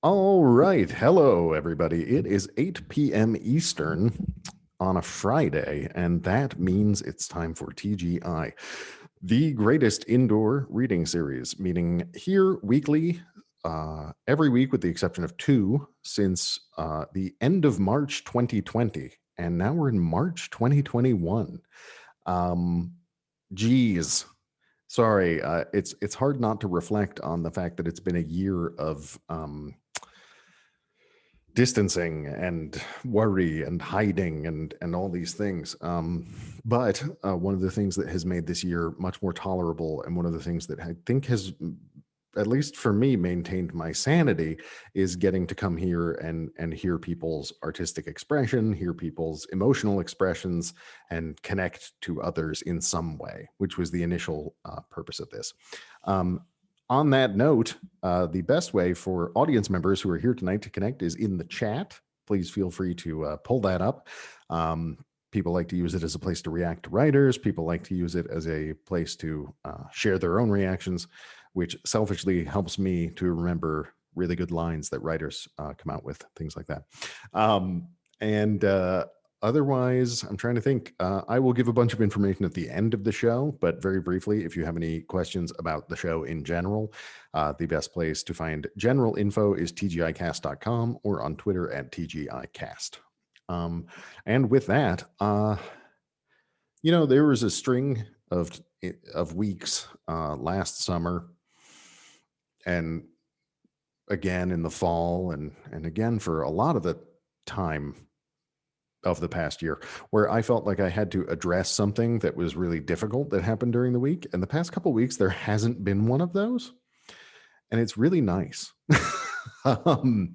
All right. Hello, everybody. It is 8 p.m. Eastern on a Friday, and that means it's time for TGI, the greatest indoor reading series, meaning here weekly, every week with the exception of two, since the end of March 2020. And now we're in March 2021. Geez. Sorry, it's hard not to reflect on the fact that it's been a year of distancing and worry and hiding and all these things. But one of the things that has made this year much more tolerable, and one of the things that I think has, at least for me, maintained my sanity, is getting to come here and hear people's artistic expression, hear people's emotional expressions, and connect to others in some way, which was the initial purpose of this. On that note, the best way for audience members who are here tonight to connect is in the chat. Please feel free to pull that up. People like to use it as a place to react to writers. People like to use it as a place to share their own reactions, which selfishly helps me to remember really good lines that writers come out with, things like that. Otherwise, I'm trying to think. I will give a bunch of information at the end of the show, but very briefly, if you have any questions about the show in general, the best place to find general info is tgicast.com or on Twitter at tgicast. And with that, there was a string of weeks last summer, and again in the fall, and again for a lot of the time of the past year, where I felt like I had to address something that was really difficult that happened during the week. And the past couple of weeks, there hasn't been one of those. And it's really nice to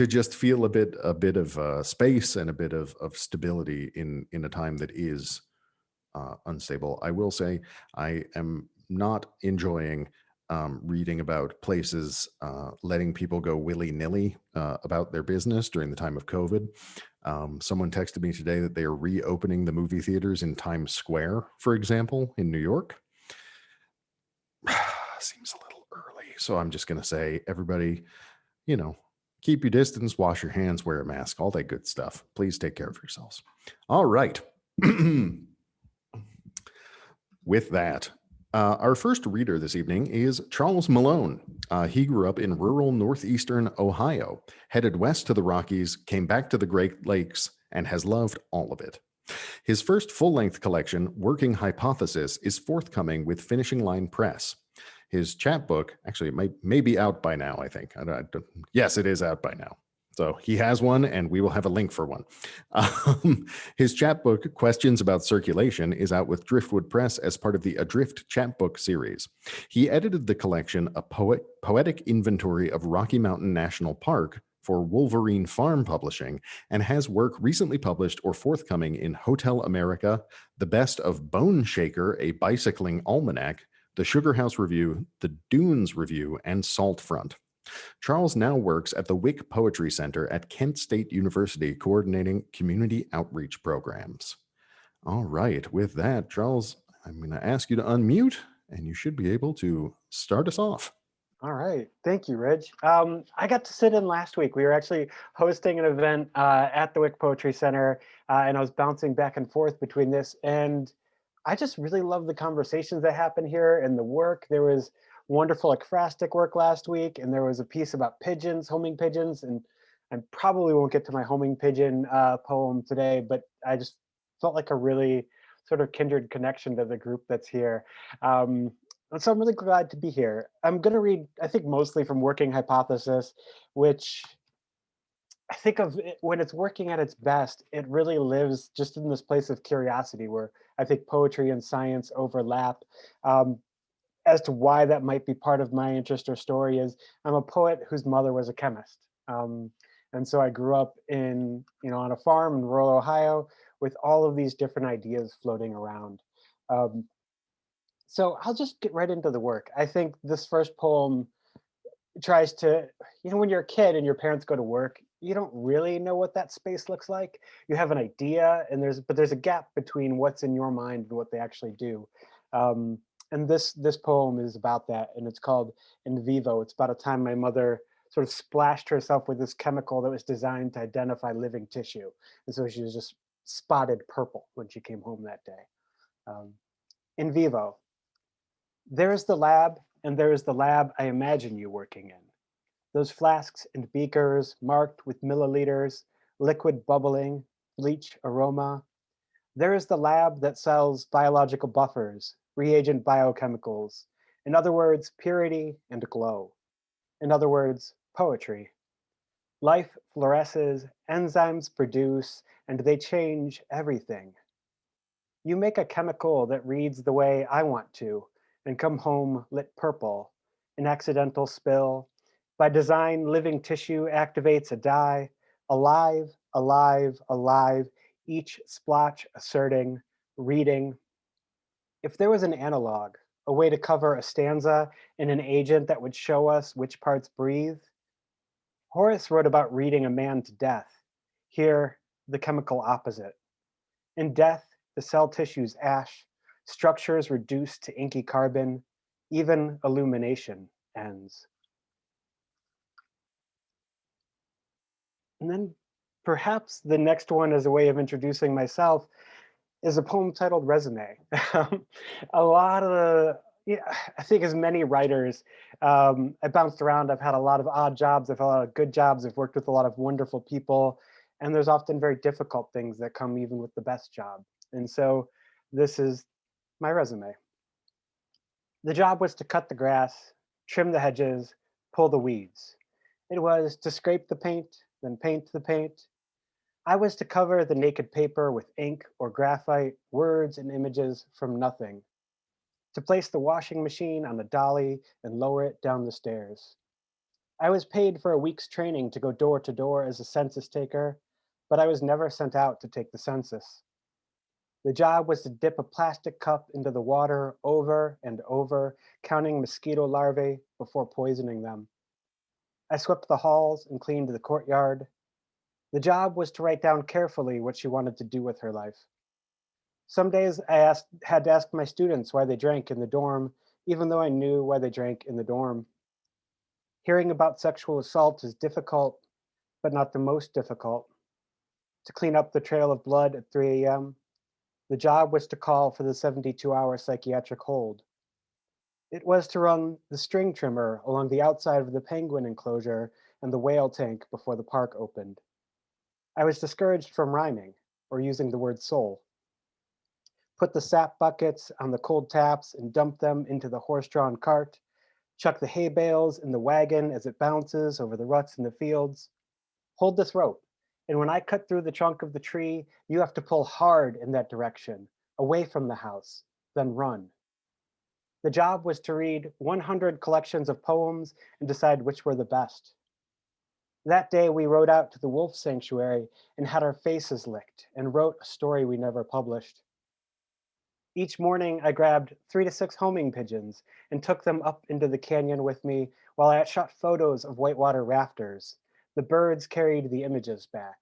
just feel a bit of space and a bit of stability in a time that is unstable. I will say I am not enjoying reading about places letting people go willy-nilly about their business during the time of COVID. Someone texted me today that they are reopening the movie theaters in Times Square, for example, in New York. Seems a little early. So I'm just going to say, everybody, keep your distance, wash your hands, wear a mask, all that good stuff. Please take care of yourselves. All right. With that, our first reader this evening is Charles Malone. He grew up in rural Northeastern Ohio, headed west to the Rockies, came back to the Great Lakes, and has loved all of it. His first full-length collection, Working Hypothesis, is forthcoming with Finishing Line Press. His chapbook, actually, it may be out by now, I think. Yes, it is out by now. So he has one, and we will have a link for one. His chapbook, Questions About Circulation, is out with Driftwood Press as part of the Adrift Chapbook Series. He edited the collection, A Poetic Inventory of Rocky Mountain National Park, for Wolverine Farm Publishing, and has work recently published or forthcoming in Hotel Amerika, The Best of Boneshaker, a Bicycling Almanac, The Sugar House Review, The Dunes Review, and Saltfront. Charles now works at the Wick Poetry Center at Kent State University, coordinating community outreach programs. All right, with that, Charles, I'm going to ask you to unmute, and you should be able to start us off. All right, thank you, Reg. I got to sit in last week. We were actually hosting an event at the Wick Poetry Center, and I was bouncing back and forth between this, and I just really love the conversations that happen here and the work. There was wonderful ekphrastic work last week, and there was a piece about pigeons, homing pigeons, and I probably won't get to my homing pigeon poem today, but I just felt like a really sort of kindred connection to the group that's here. And so I'm really glad to be here. I'm going to read, I think, mostly from Working Hypothesis, which I think of it, when it's working at its best, it really lives just in this place of curiosity where I think poetry and science overlap. As to why that might be part of my interest or story is I'm a poet whose mother was a chemist. And so I grew up on a farm in rural Ohio with all of these different ideas floating around. So I'll just get right into the work. I think this first poem tries to, when you're a kid and your parents go to work, you don't really know what that space looks like. You have an idea, but there's a gap between what's in your mind and what they actually do. And this poem is about that, and it's called In Vivo. It's about a time my mother sort of splashed herself with this chemical that was designed to identify living tissue. And so she was just spotted purple when she came home that day. In Vivo, there is the lab, and there is the lab I imagine you working in. Those flasks and beakers marked with milliliters, liquid bubbling, bleach aroma. There is the lab that sells biological buffers, reagent biochemicals. In other words, purity and glow. In other words, poetry. Life fluoresces, enzymes produce, and they change everything. You make a chemical that reads the way I want to, and come home lit purple, an accidental spill. By design, living tissue activates a dye, alive, alive, alive, each splotch asserting, reading. If there was an analog, a way to cover a stanza in an agent that would show us which parts breathe, Horace wrote about reading a man to death. Here, the chemical opposite. In death, the cell tissue's ash, structures reduced to inky carbon, even illumination ends. And then perhaps the next one as a way of introducing myself is a poem titled Resume. A lot of the, yeah, I think as many writers, I bounced around. I've had a lot of odd jobs. I've had a lot of good jobs. I've worked with a lot of wonderful people. And there's often very difficult things that come even with the best job. And so this is my resume. The job was to cut the grass, trim the hedges, pull the weeds. It was to scrape the paint, then paint the paint. I was to cover the naked paper with ink or graphite, words and images from nothing. To place the washing machine on a dolly and lower it down the stairs. I was paid for a week's training to go door to door as a census taker, but I was never sent out to take the census. The job was to dip a plastic cup into the water over and over, counting mosquito larvae before poisoning them. I swept the halls and cleaned the courtyard. The job was to write down carefully what she wanted to do with her life. Some days had to ask my students why they drank in the dorm, even though I knew why they drank in the dorm. Hearing about sexual assault is difficult, but not the most difficult. To clean up the trail of blood at 3 a.m., the job was to call for the 72-hour psychiatric hold. It was to run the string trimmer along the outside of the penguin enclosure and the whale tank before the park opened. I was discouraged from rhyming or using the word soul. Put the sap buckets on the cold taps and dump them into the horse-drawn cart. Chuck the hay bales in the wagon as it bounces over the ruts in the fields. Hold this rope, and when I cut through the trunk of the tree, you have to pull hard in that direction, away from the house, then run. The job was to read 100 collections of poems and decide which were the best. That day, we rode out to the wolf sanctuary and had our faces licked and wrote a story we never published. Each morning, I grabbed 3 to 6 homing pigeons and took them up into the canyon with me while I shot photos of whitewater rafters. The birds carried the images back.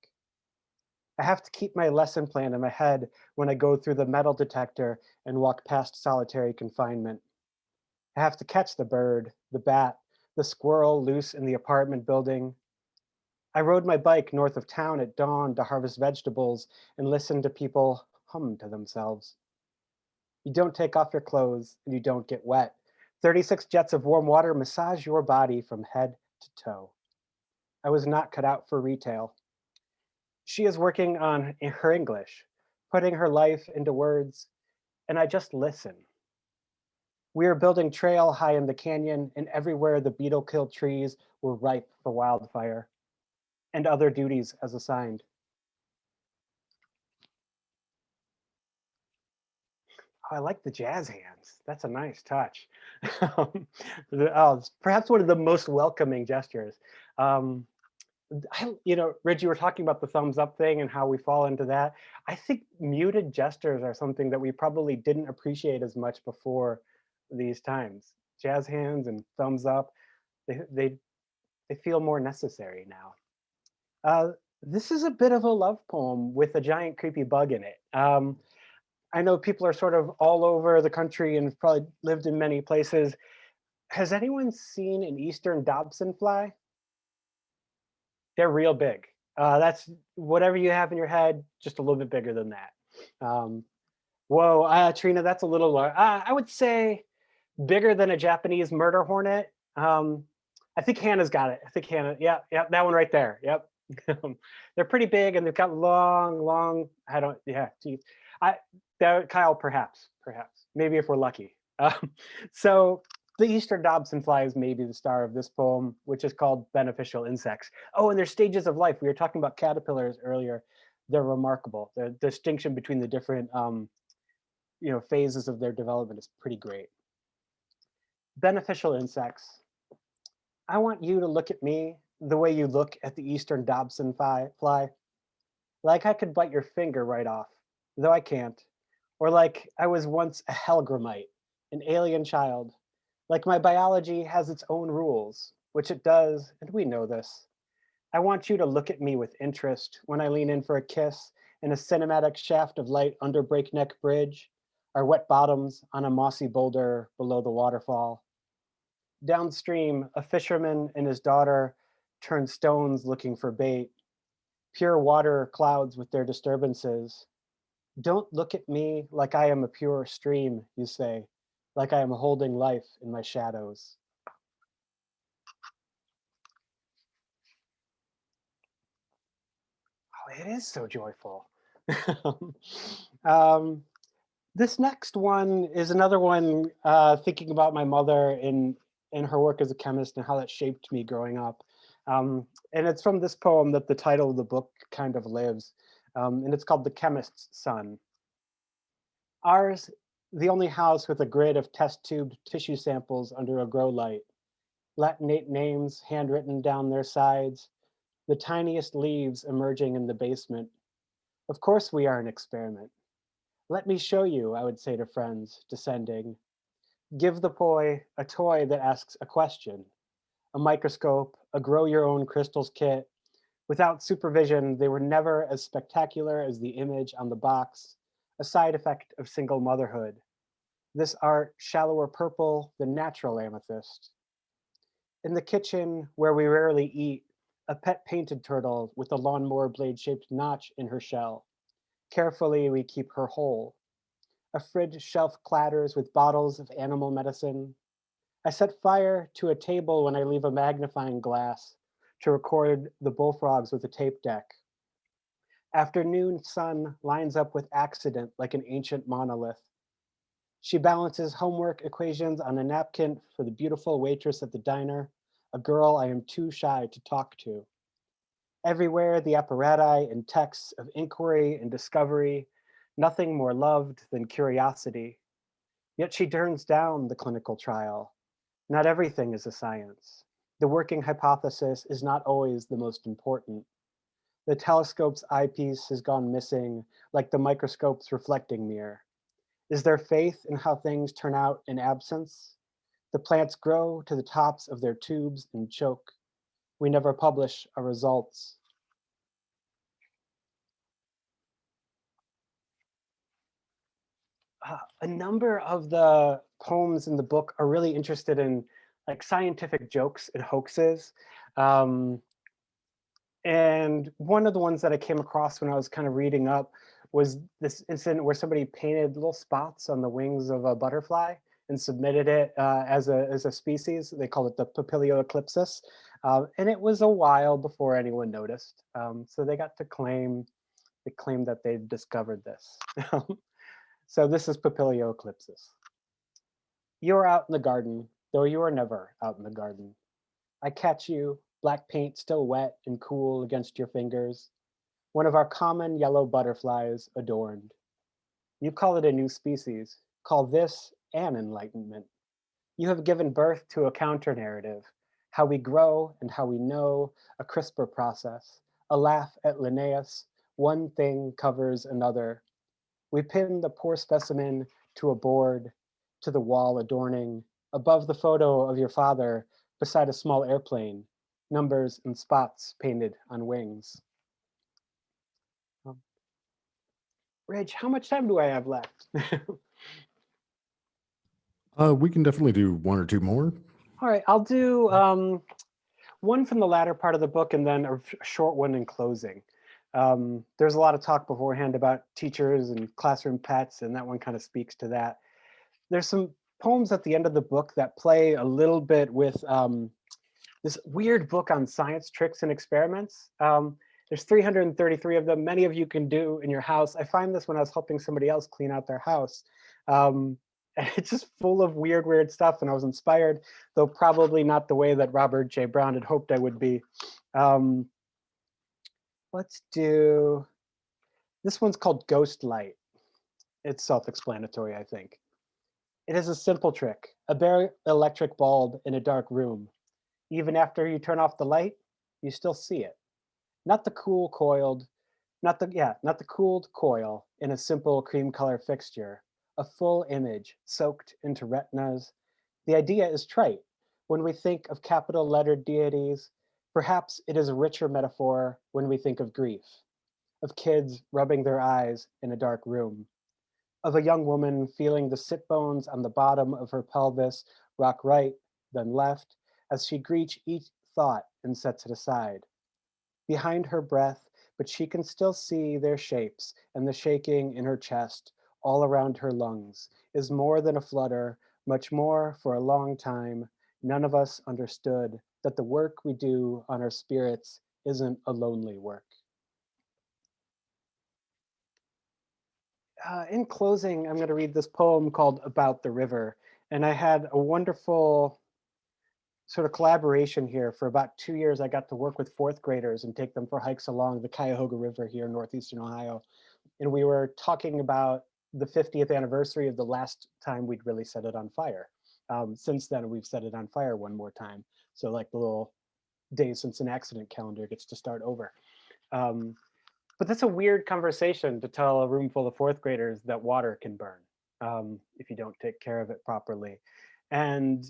I have to keep my lesson plan in my head when I go through the metal detector and walk past solitary confinement. I have to catch the bird, the bat, the squirrel loose in the apartment building. I rode my bike north of town at dawn to harvest vegetables and listen to people hum to themselves. You don't take off your clothes and you don't get wet. 36 jets of warm water massage your body from head to toe. I was not cut out for retail. She is working on her English, putting her life into words, and I just listen. We are building trail high in the canyon, and everywhere the beetle-killed trees were ripe for wildfire, and other duties as assigned. Oh, I like the jazz hands. That's a nice touch. It's perhaps one of the most welcoming gestures. Rich, you were talking about the thumbs up thing and how we fall into that. I think muted gestures are something that we probably didn't appreciate as much before these times. Jazz hands and thumbs up, they feel more necessary now. This is a bit of a love poem with a giant creepy bug in it. I know people are sort of all over the country and have probably lived in many places. Has anyone seen an Eastern Dobson fly? They're real big. That's whatever you have in your head, just a little bit bigger than that. Whoa, Trina, that's a little large. I would say bigger than a Japanese murder hornet. I think Hannah's got it. I think Hannah, yeah, that one right there. Yep. They're pretty big and they've got long, geez. Kyle, perhaps, maybe if we're lucky. So the Eastern Dobson fly is maybe the star of this poem, which is called Beneficial Insects. Oh, and their stages of life. We were talking about caterpillars earlier. They're remarkable. The distinction between the different phases of their development is pretty great. Beneficial insects. I want you to look at me the way you look at the Eastern Dobson fly. Like I could bite your finger right off, though I can't. Or like I was once a Helgramite, an alien child. Like my biology has its own rules, which it does, and we know this. I want you to look at me with interest when I lean in for a kiss in a cinematic shaft of light under Breakneck Bridge, our wet bottoms on a mossy boulder below the waterfall. Downstream, a fisherman and his daughter turn stones looking for bait. Pure water clouds with their disturbances. Don't look at me like I am a pure stream, you say, like I am holding life in my shadows. Oh, it is so joyful. This next one is another one thinking about my mother in her work as a chemist and how that shaped me growing up. And it's from this poem that the title of the book kind of lives. And it's called The Chemist's Son. Ours, the only house with a grid of test tube tissue samples under a grow light. Latinate names handwritten down their sides. The tiniest leaves emerging in the basement. Of course we are an experiment. Let me show you, I would say to friends, descending. Give the boy a toy that asks a question. A microscope, a grow your own crystals kit. Without supervision, they were never as spectacular as the image on the box, a side effect of single motherhood. This art shallower purple than natural amethyst. In the kitchen, where we rarely eat, a pet painted turtle with a lawnmower blade-shaped notch in her shell. Carefully, we keep her whole. A fridge shelf clatters with bottles of animal medicine. I set fire to a table when I leave a magnifying glass to record the bullfrogs with a tape deck. Afternoon sun lines up with accident like an ancient monolith. She balances homework equations on a napkin for the beautiful waitress at the diner, a girl I am too shy to talk to. Everywhere the apparati and texts of inquiry and discovery, nothing more loved than curiosity. Yet she turns down the clinical trial. Not everything is a science. The working hypothesis is not always the most important. The telescope's eyepiece has gone missing, like the microscope's reflecting mirror. Is there faith in how things turn out in absence? The plants grow to the tops of their tubes and choke. We never publish our results. A number of the poems in the book are really interested in like scientific jokes and hoaxes. And one of the ones that I came across when I was kind of reading up was this incident where somebody painted little spots on the wings of a butterfly and submitted it as a species. They call it the Papilio eclipsis. And it was a while before anyone noticed. So they got to claim that they discovered this. So this is Papilio eclipsis. You are out in the garden, though you are never out in the garden. I catch you, black paint still wet and cool against your fingers, one of our common yellow butterflies adorned. You call it a new species, call this an enlightenment. You have given birth to a counter-narrative, how we grow and how we know, a CRISPR process, a laugh at Linnaeus, one thing covers another. We pin the poor specimen to a board, to the wall adorning, above the photo of your father, beside a small airplane, numbers and spots painted on wings. Reg, how much time do I have left? We can definitely do one or two more. All right, I'll do one from the latter part of the book and then a short one in closing. There's a lot of talk beforehand about teachers and classroom pets, and that one kind of speaks to that. There's some poems at the end of the book that play a little bit with this weird book on science tricks and experiments. There's 333 of them. Many of you can do in your house. I find this when I was helping somebody else clean out their house. And it's just full of weird stuff. And I was inspired, though probably not the way that Robert J. Brown had hoped I would be. Let's do, this one's called Ghost Light. It's self-explanatory, I think. It is a simple trick, a bare electric bulb in a dark room. Even after you turn off the light, you still see it. Not the cooled coil in a simple cream color fixture, a full image soaked into retinas. The idea is trite. When we think of capital lettered deities, perhaps it is a richer metaphor when we think of grief, of kids rubbing their eyes in a dark room, of a young woman feeling the sit bones on the bottom of her pelvis rock right, then left, as she greets each thought and sets it aside. Behind her breath, but she can still see their shapes, and the shaking in her chest, all around her lungs, is more than a flutter, much more. For a long time, none of us understood that the work we do on our spirits isn't a lonely work. In closing, I'm going to read this poem called About the River. And I had a wonderful sort of collaboration here. For about 2 years, I got to work with fourth graders and take them for hikes along the Cuyahoga River here in Northeastern Ohio. And we were talking about the 50th anniversary of the last time we'd really set it on fire. Since then, we've set it on fire one more time. So like the little days since an accident calendar gets to start over. But that's a weird conversation to tell a room full of fourth graders that water can burn if you don't take care of it properly. And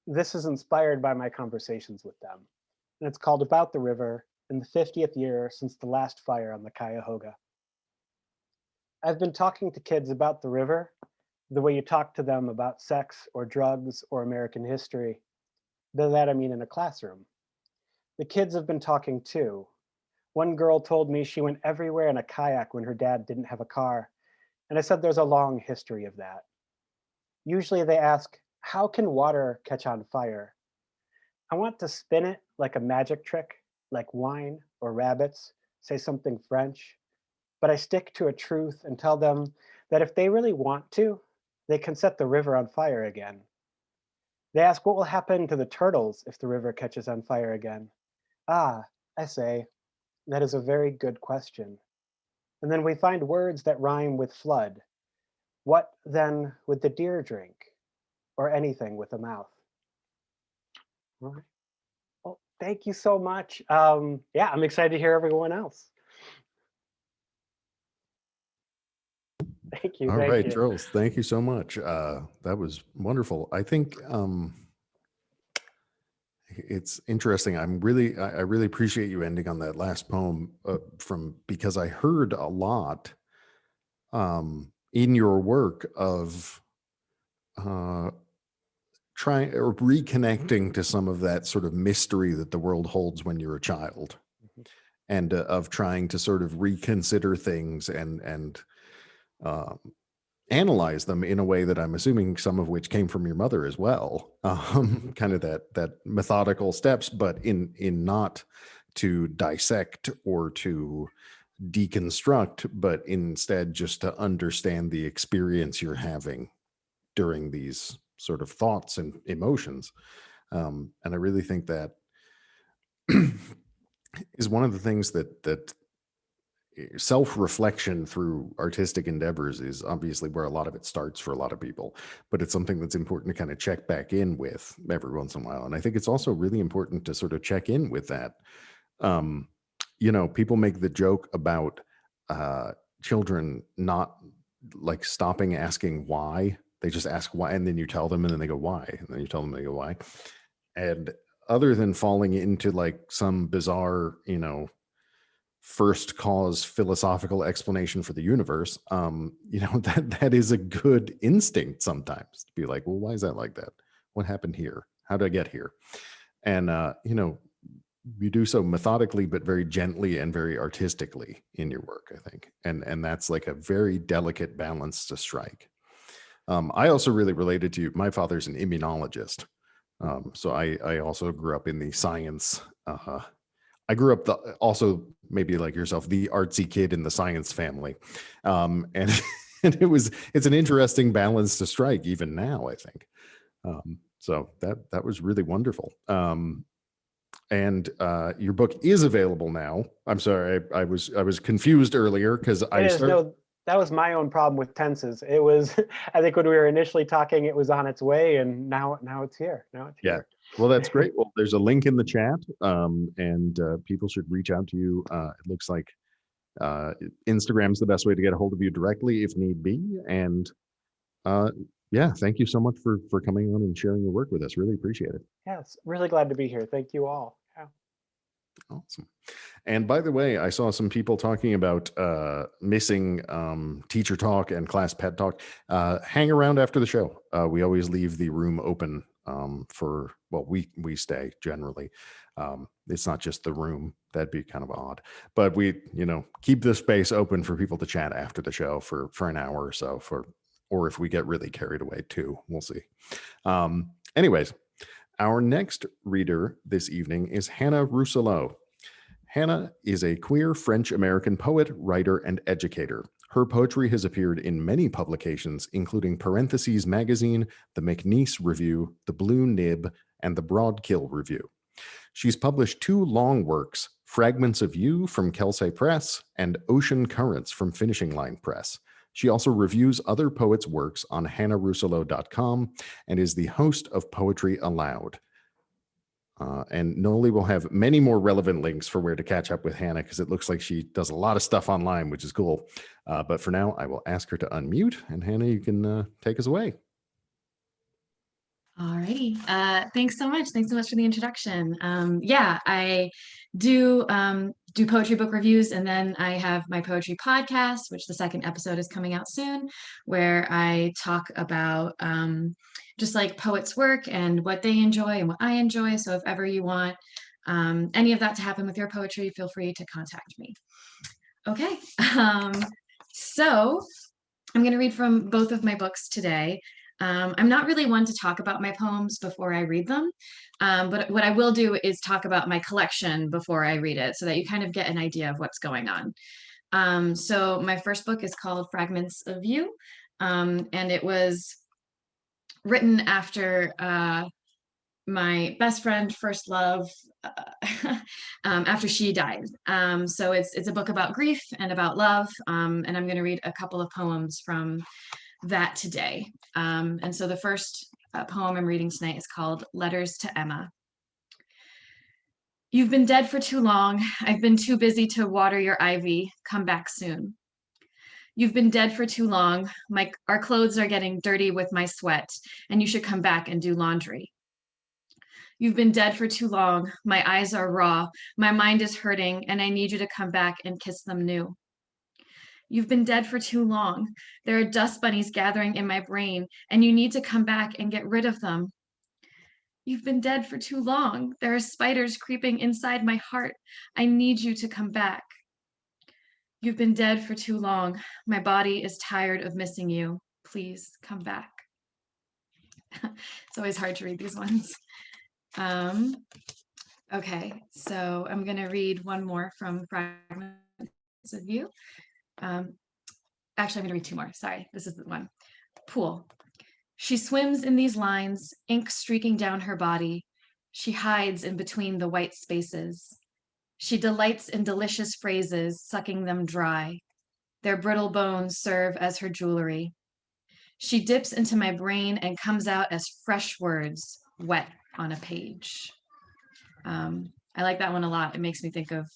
this is inspired by my conversations with them. And it's called About the River in the 50th year since the last fire on the Cuyahoga. I've been talking to kids about the river the way you talk to them about sex or drugs or American history. By that I mean in a classroom. The kids have been talking too. One girl told me she went everywhere in a kayak when her dad didn't have a car. And I said there's a long history of that. Usually they ask, how can water catch on fire? I want to spin it like a magic trick, like wine or rabbits, say something French. But I stick to a truth and tell them that if they really want to, they can set the river on fire again. They ask what will happen to the turtles if the river catches on fire again. Ah, I say, that is a very good question. And then we find words that rhyme with flood. What then would the deer drink? Or anything with a mouth? All right. Well, thank you so much. Yeah, I'm excited to hear everyone else. Thank you. All Thank right, you. Charles, thank you so much. That was wonderful. I think it's interesting. I really appreciate you ending on that last poem because I heard a lot in your work of trying or reconnecting to some of that sort of mystery that the world holds when you're a child, and of trying to sort of reconsider things and analyze them in a way that I'm assuming some of which came from your mother as well. Kind of that methodical steps, but in not to dissect or to deconstruct, but instead just to understand the experience you're having during these sort of thoughts and emotions. And I really think that is one of the things that self-reflection through artistic endeavors is obviously where a lot of it starts for a lot of people, but it's something that's important to kind of check back in with every once in a while. And I think it's also really important to sort of check in with that. People make the joke about children not like stopping asking why. They just ask why, and then you tell them, and then they go why, and then you tell them, they go why. And other than falling into like some bizarre, first cause philosophical explanation for the universe, that is a good instinct sometimes to be like, well, why is that like that? What happened here? How did I get here? And, you do so methodically, but very gently and very artistically in your work, I think. And that's like a very delicate balance to strike. I also really related to you. My father's an immunologist. So I also grew up in the science. I grew up also maybe like yourself, the artsy kid in the science family. And, and it's an interesting balance to strike even now, I think. So that was really wonderful. And your book is available now. I'm sorry, I was confused earlier because that was my own problem with tenses. It was, I think when we were initially talking, it was on its way, and now it's here. Yeah. Well, that's great. Well, there's a link in the chat, and people should reach out to you. It looks like Instagram's the best way to get a hold of you directly if need be. And yeah, thank you so much for coming on and sharing your work with us. Really appreciate it. Yes, really glad to be here. Thank you all. Yeah. Awesome. And by the way, I saw some people talking about missing teacher talk and class pet talk. Hang around after the show. We always leave the room open for, well, we stay generally. It's not just the room. That'd be kind of odd. But we, keep the space open for people to chat after the show for an hour or so, or if we get really carried away too. We'll see. Anyways, our next reader this evening is Hannah Rousselot. Hannah is a queer French-American poet, writer, and educator. Her poetry has appeared in many publications, including Parentheses Magazine, the McNeese Review, the Blue Nib, and the Broadkill Review. She's published 2 long works, Fragments of You from Kelsey Press and Ocean Currents from Finishing Line Press. She also reviews other poets' works on hannahrousselot.com and is the host of Poetry Aloud. And Noli will have many more relevant links for where to catch up with Hannah, because it looks like she does a lot of stuff online, which is cool. But for now, I will ask her to unmute, and Hannah, you can take us away. All righty. Thanks so much. Thanks so much for the introduction. Yeah, I do poetry book reviews, and then I have my poetry podcast, which the 2nd episode is coming out soon, where I talk about just like poets' work and what they enjoy and what I enjoy. So if ever you want any of that to happen with your poetry, feel free to contact me. Okay. So I'm going to read from both of my books today. I'm not really one to talk about my poems before I read them, but what I will do is talk about my collection before I read it so that you kind of get an idea of what's going on. So my first book is called Fragments of You, and it was written after my best friend, first love, after she died. So it's a book about grief and about love, and I'm going to read a couple of poems from that today. And so the first poem I'm reading tonight is called Letters to Emma. You've been dead for too long. I've been too busy to water your ivy. Come back soon. You've been dead for too long. Our clothes are getting dirty with my sweat, and you should come back and do laundry. You've been dead for too long. My eyes are raw. My mind is hurting, and I need you to come back and kiss them new. You've been dead for too long. There are dust bunnies gathering in my brain, and you need to come back and get rid of them. You've been dead for too long. There are spiders creeping inside my heart. I need you to come back. You've been dead for too long. My body is tired of missing you. Please come back. It's always hard to read these ones. Okay, so I'm going to read one more from Fragments of You. Actually, I'm going to read 2 more. Sorry, this is the one. Pool. She swims in these lines, ink streaking down her body. She hides in between the white spaces. She delights in delicious phrases, sucking them dry. Their brittle bones serve as her jewelry. She dips into my brain and comes out as fresh words, wet on a page. I like that one a lot. It makes me think of,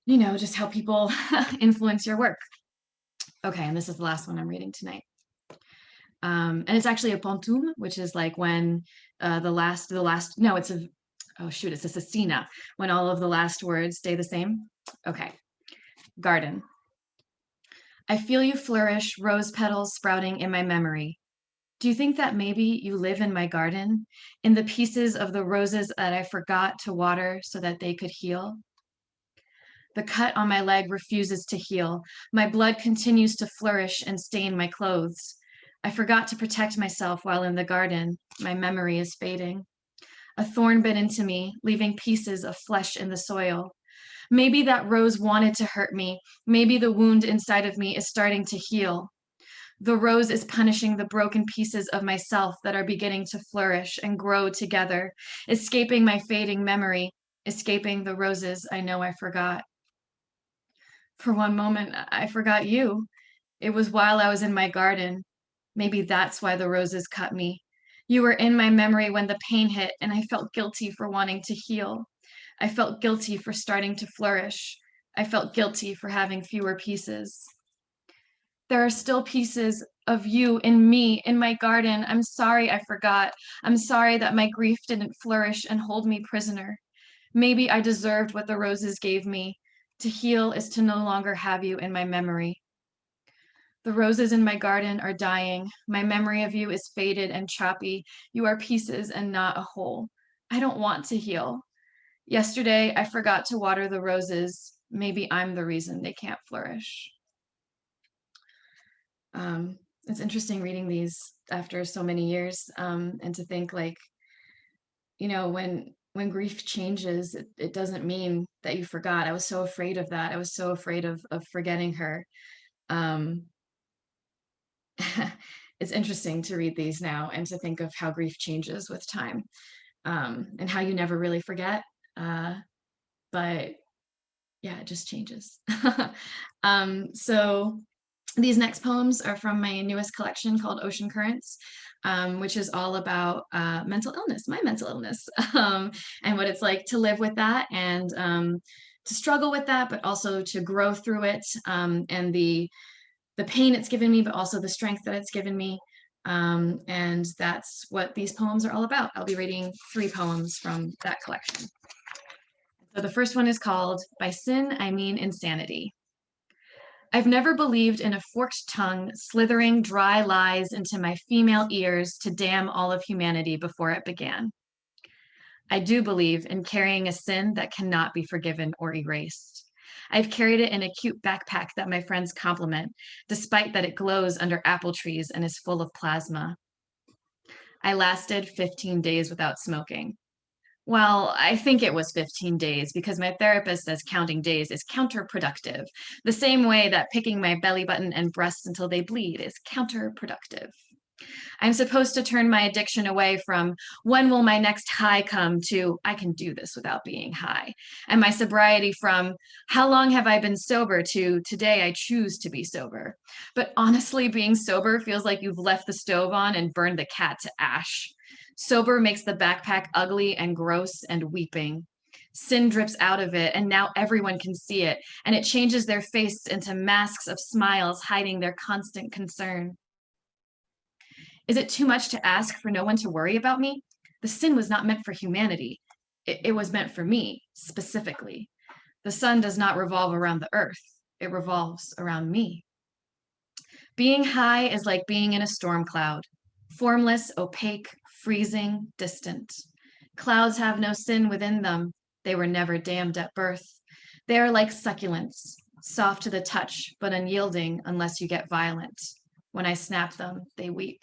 just how people influence your work. Okay, and this is the last one I'm reading tonight. And it's actually a pontum, which is like when it's a sestina, when all of the last words stay the same. Okay, garden. I feel you flourish, rose petals sprouting in my memory. Do you think that maybe you live in my garden, in the pieces of the roses that I forgot to water so that they could heal? The cut on my leg refuses to heal. My blood continues to flourish and stain my clothes. I forgot to protect myself while in the garden. My memory is fading. A thorn bit into me, leaving pieces of flesh in the soil. Maybe that rose wanted to hurt me. Maybe the wound inside of me is starting to heal. The rose is punishing the broken pieces of myself that are beginning to flourish and grow together, escaping my fading memory, escaping the roses I know I forgot. For one moment, I forgot you. It was while I was in my garden. Maybe that's why the roses cut me. You were in my memory when the pain hit, and I felt guilty for wanting to heal. I felt guilty for starting to flourish. I felt guilty for having fewer pieces. There are still pieces of you in me, in my garden. I'm sorry I forgot. I'm sorry that my grief didn't flourish and hold me prisoner. Maybe I deserved what the roses gave me. To heal is to no longer have you in my memory. The roses in my garden are dying. My memory of you is faded and choppy. You are pieces and not a whole. I don't want to heal. Yesterday, I forgot to water the roses. Maybe I'm the reason they can't flourish. It's interesting reading these after so many years, and to think like, you know, when grief changes, it doesn't mean that you forgot. I was so afraid of that. I was so afraid of forgetting her. Um, it's interesting to read these now and to think of how grief changes with time, and how you never really forget. But yeah, it just changes. So these next poems are from my newest collection called Ocean Currents, which is all about mental illness, my mental illness, and what it's like to live with that and to struggle with that, but also to grow through it, and the pain it's given me, but also the strength that it's given me. And that's what these poems are all about. I'll be reading 3 poems from that collection. So the first one is called By Sin, I Mean Insanity. I've never believed in a forked tongue slithering dry lies into my female ears to damn all of humanity before it began. I do believe in carrying a sin that cannot be forgiven or erased. I've carried it in a cute backpack that my friends compliment, despite that it glows under apple trees and is full of plasma. I lasted 15 days without smoking. Well, I think it was 15 days because my therapist says counting days is counterproductive, the same way that picking my belly button and breasts until they bleed is counterproductive. I'm supposed to turn my addiction away from when will my next high come to I can do this without being high, and my sobriety from how long have I been sober to today I choose to be sober. But honestly, being sober feels like you've left the stove on and burned the cat to ash. Sober makes the backpack ugly and gross and weeping. Sin drips out of it, and now everyone can see it, and it changes their face into masks of smiles hiding their constant concern. Is it too much to ask for no one to worry about me? The sin was not meant for humanity. It was meant for me, specifically. The sun does not revolve around the earth. It revolves around me. Being high is like being in a storm cloud, formless, opaque, freezing, distant. Clouds have no sin within them. They were never damned at birth. They are like succulents, soft to the touch, but unyielding unless you get violent. When I snap them, they weep.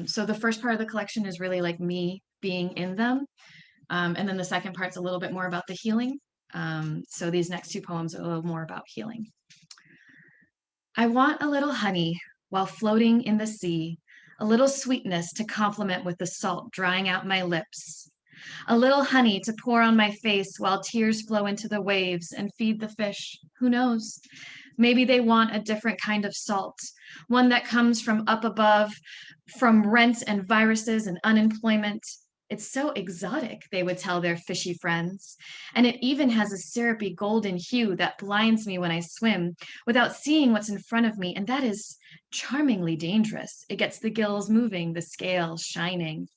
So the first part of the collection is really like me being in them. And then the second part's a little bit more about the healing. So these next 2 poems are a little more about healing. I want a little honey while floating in the sea, a little sweetness to complement with the salt drying out my lips, a little honey to pour on my face while tears flow into the waves and feed the fish. Who knows? Maybe they want a different kind of salt, one that comes from up above, from rent and viruses and unemployment. It's so exotic, they would tell their fishy friends. And it even has a syrupy golden hue that blinds me when I swim without seeing what's in front of me. And that is charmingly dangerous. It gets the gills moving, the scales shining.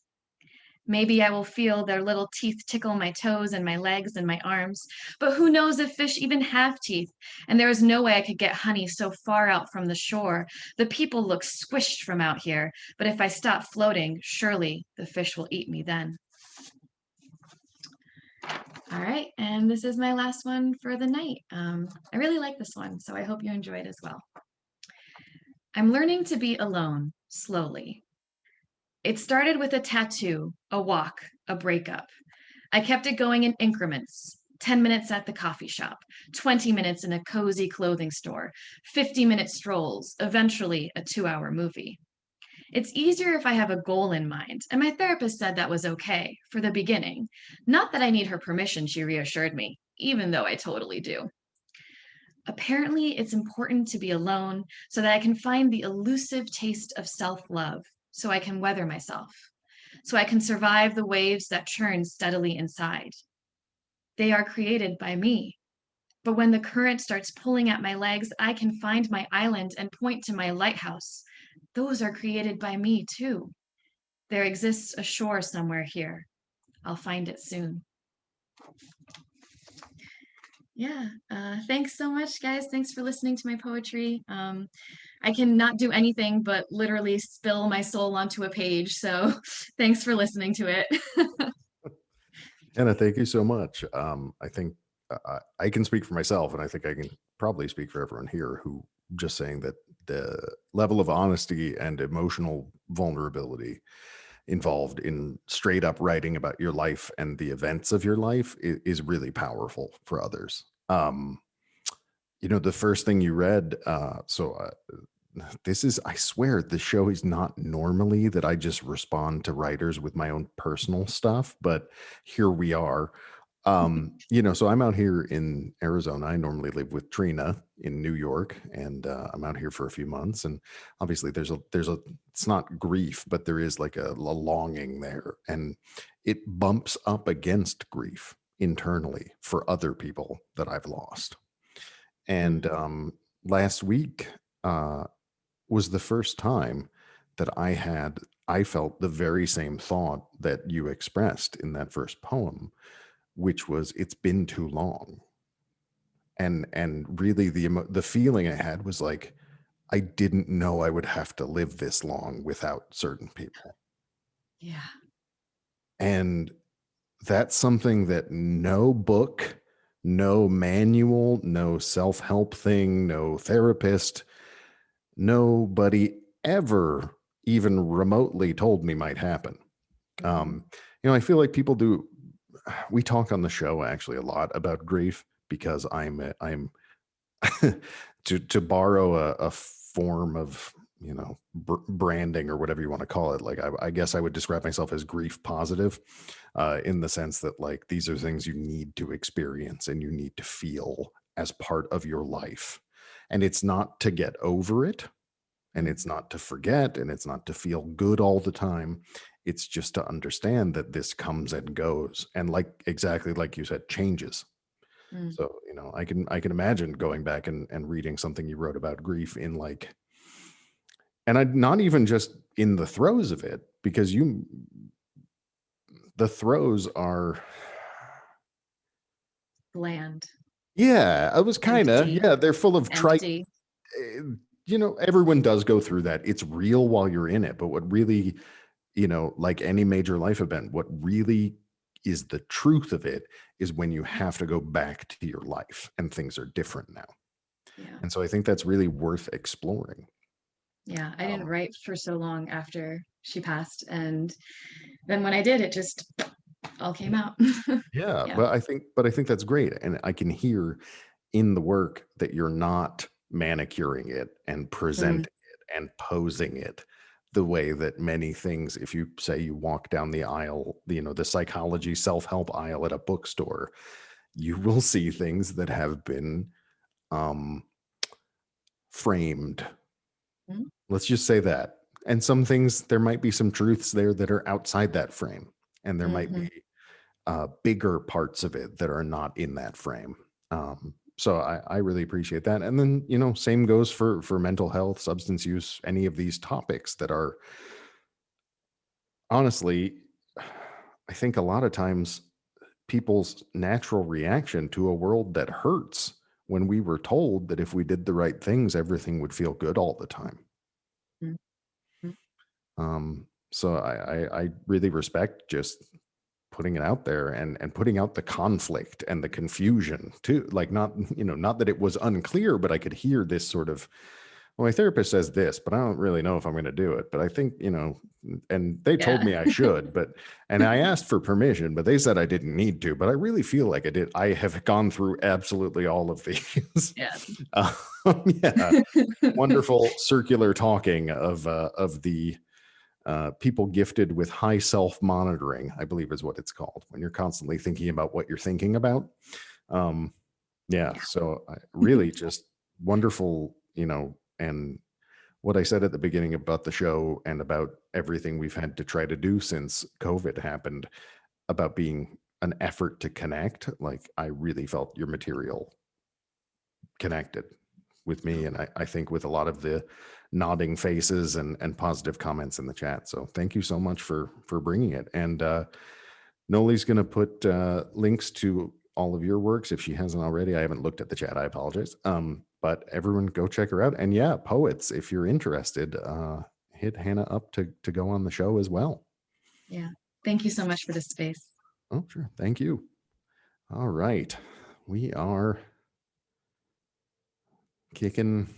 Maybe I will feel their little teeth tickle my toes and my legs and my arms. But who knows if fish even have teeth? And there is no way I could get honey so far out from the shore. The people look squished from out here. But if I stop floating, surely the fish will eat me then. All right, and this is my last one for the night. I really like this one, so I hope you enjoy it as well. I'm learning to be alone, slowly. It started with a tattoo, a walk, a breakup. I kept it going in increments. 10 minutes at the coffee shop, 20 minutes in a cozy clothing store, 50-minute strolls, eventually a 2-hour movie. It's easier if I have a goal in mind, and my therapist said that was okay for the beginning. Not that I need her permission, she reassured me, even though I totally do. Apparently, it's important to be alone so that I can find the elusive taste of self-love, so I can weather myself, so I can survive the waves that churn steadily inside. They are created by me. But when the current starts pulling at my legs, I can find my island and point to my lighthouse. Those are created by me too. There exists a shore somewhere here. I'll find it soon. Yeah, thanks so much, guys. Thanks for listening to my poetry. I cannot do anything but literally spill my soul onto a page. So thanks for listening to it. Anna, thank you so much. I think I can speak for myself, and I think I can probably speak for everyone here who just saying that the level of honesty and emotional vulnerability involved in straight up writing about your life and the events of your life is really powerful for others. The first thing you read, this is, I swear, the show is not normally that I just respond to writers with my own personal stuff, but here we are. So I'm out here in Arizona. I normally live with Trina in New York, and I'm out here for a few months. And obviously it's not grief, but there is like a longing there, and it bumps up against grief internally for other people that I've lost. And last week was the first time that I felt the very same thought that you expressed in that first poem, which was, it's been too long. And really the feeling I had was like, I didn't know I would have to live this long without certain people. Yeah. And that's something that no book, no manual, no self-help thing, no therapist, nobody ever even remotely told me might happen. I feel like we talk on the show actually a lot about grief because I'm to borrow a form of branding or whatever you want to call it. Like I guess I would describe myself as grief positive, in the sense that like these are things you need to experience and you need to feel as part of your life, and it's not to get over it, and it's not to forget, and it's not to feel good all the time. It's just to understand that this comes and goes, and exactly like you said, changes. So, I can imagine going back and reading something you wrote about grief and I'd not even just in the throes of it, because the throes are Bland. Yeah, I was kind of, Empty. yeah, they're full of trite. Empty. Everyone does go through that. It's real while you're in it. But what really, like any major life event, what really is the truth of it is when you have to go back to your life and things are different now. Yeah. And so I think that's really worth exploring. Yeah, I didn't write for so long after she passed. And then when I did, it just all came out. Yeah, Yeah. but I think that's great. And I can hear in the work that you're not manicuring it and presenting it and posing it the way that many things, if you say you walk down the aisle, the psychology self-help aisle at a bookstore, you will see things that have been framed. Let's just say that. And some things, there might be some truths there that are outside that frame, and there might be bigger parts of it that are not in that frame. So I really appreciate that. And then, same goes for mental health, substance use, any of these topics that are honestly, I think a lot of times people's natural reaction to a world that hurts when we were told that if we did the right things, everything would feel good all the time. Mhm. So I really respect just putting it out there and putting out the conflict and the confusion too. Like not, not that it was unclear, but I could hear this sort of, well, my therapist says this, but I don't really know if I'm going to do it. But I think, and they told Yeah. me I should, and I asked for permission, but they said I didn't need to. But I really feel like I did. I have gone through absolutely all of these. Yeah. Yeah, wonderful circular talking of the people gifted with high self-monitoring, I believe is what it's called, when you're constantly thinking about what you're thinking about. Yeah, so really just wonderful, and what I said at the beginning about the show and about everything we've had to try to do since COVID happened about being an effort to connect. Like I really felt your material connected with me, and I think with a lot of the nodding faces and positive comments in the chat. So thank you so much for bringing it. And Noli's going to put links to all of your works if she hasn't already. I haven't looked at the chat. I apologize. But everyone go check her out. And yeah, poets, if you're interested, hit Hannah up to go on the show as well. Yeah. Thank you so much for this space. Oh, sure. Thank you. All right. We are kicking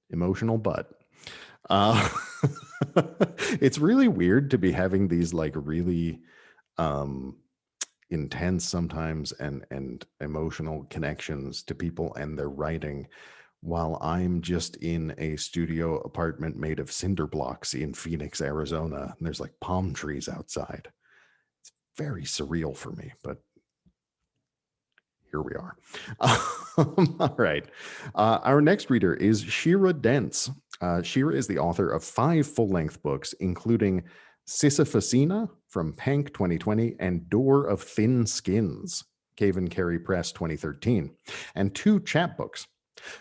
emotional butt. It's really weird to be having these like really intense sometimes and emotional connections to people and their writing while I'm just in a studio apartment made of cinder blocks in Phoenix, Arizona, and there's like palm trees outside. It's very surreal for me, but here we are. All right. Our next reader is Shira Dentz. Shira is the author of 5 full-length books, including Sisyphusina from Pank 2020 and Door of Thin Skins, Cave and Carey Press 2013, and 2 chapbooks.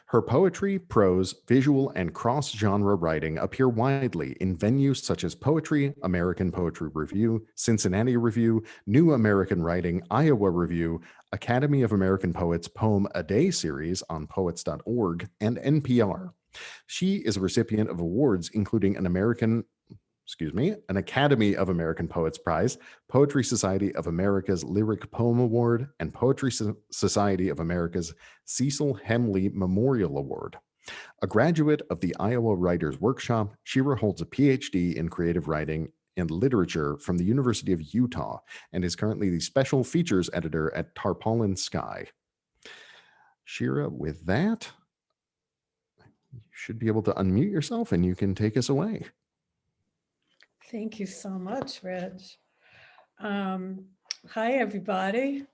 Her poetry, prose, visual, and cross-genre writing appear widely in venues such as Poetry, American Poetry Review, Cincinnati Review, New American Writing, Iowa Review, Academy of American Poets Poem a Day series on poets.org, and NPR. She is a recipient of awards including an Academy of American Poets Prize, Poetry Society of America's Lyric Poem Award, and Poetry Society of America's Cecil Hemley Memorial Award. A graduate of the Iowa Writers Workshop, Shira holds a PhD in creative writing and literature from the University of Utah and is currently the special features editor at Tarpaulin Sky. Shira, with that, you should be able to unmute yourself and you can take us away. Thank you so much, Reg. Hi, everybody.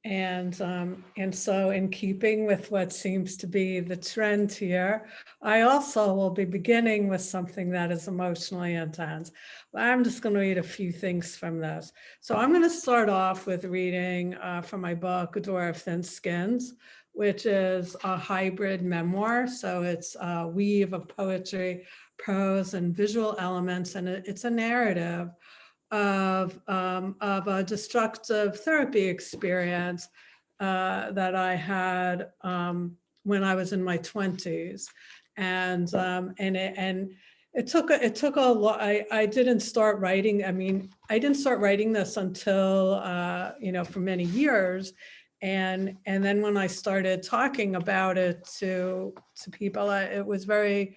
And so in keeping with what seems to be the trend here, I also will be beginning with something that is emotionally intense. I'm just going to read a few things from this. So I'm going to start off with reading from my book, Door of Thin Skins, which is a hybrid memoir. So it's a weave of poetry, prose, and visual elements, and it's a narrative of a destructive therapy experience that I had when I was in my 20s, and it took a lot. I didn't start writing. I mean, I didn't start writing this until for many years, and then when I started talking about it to people, it was very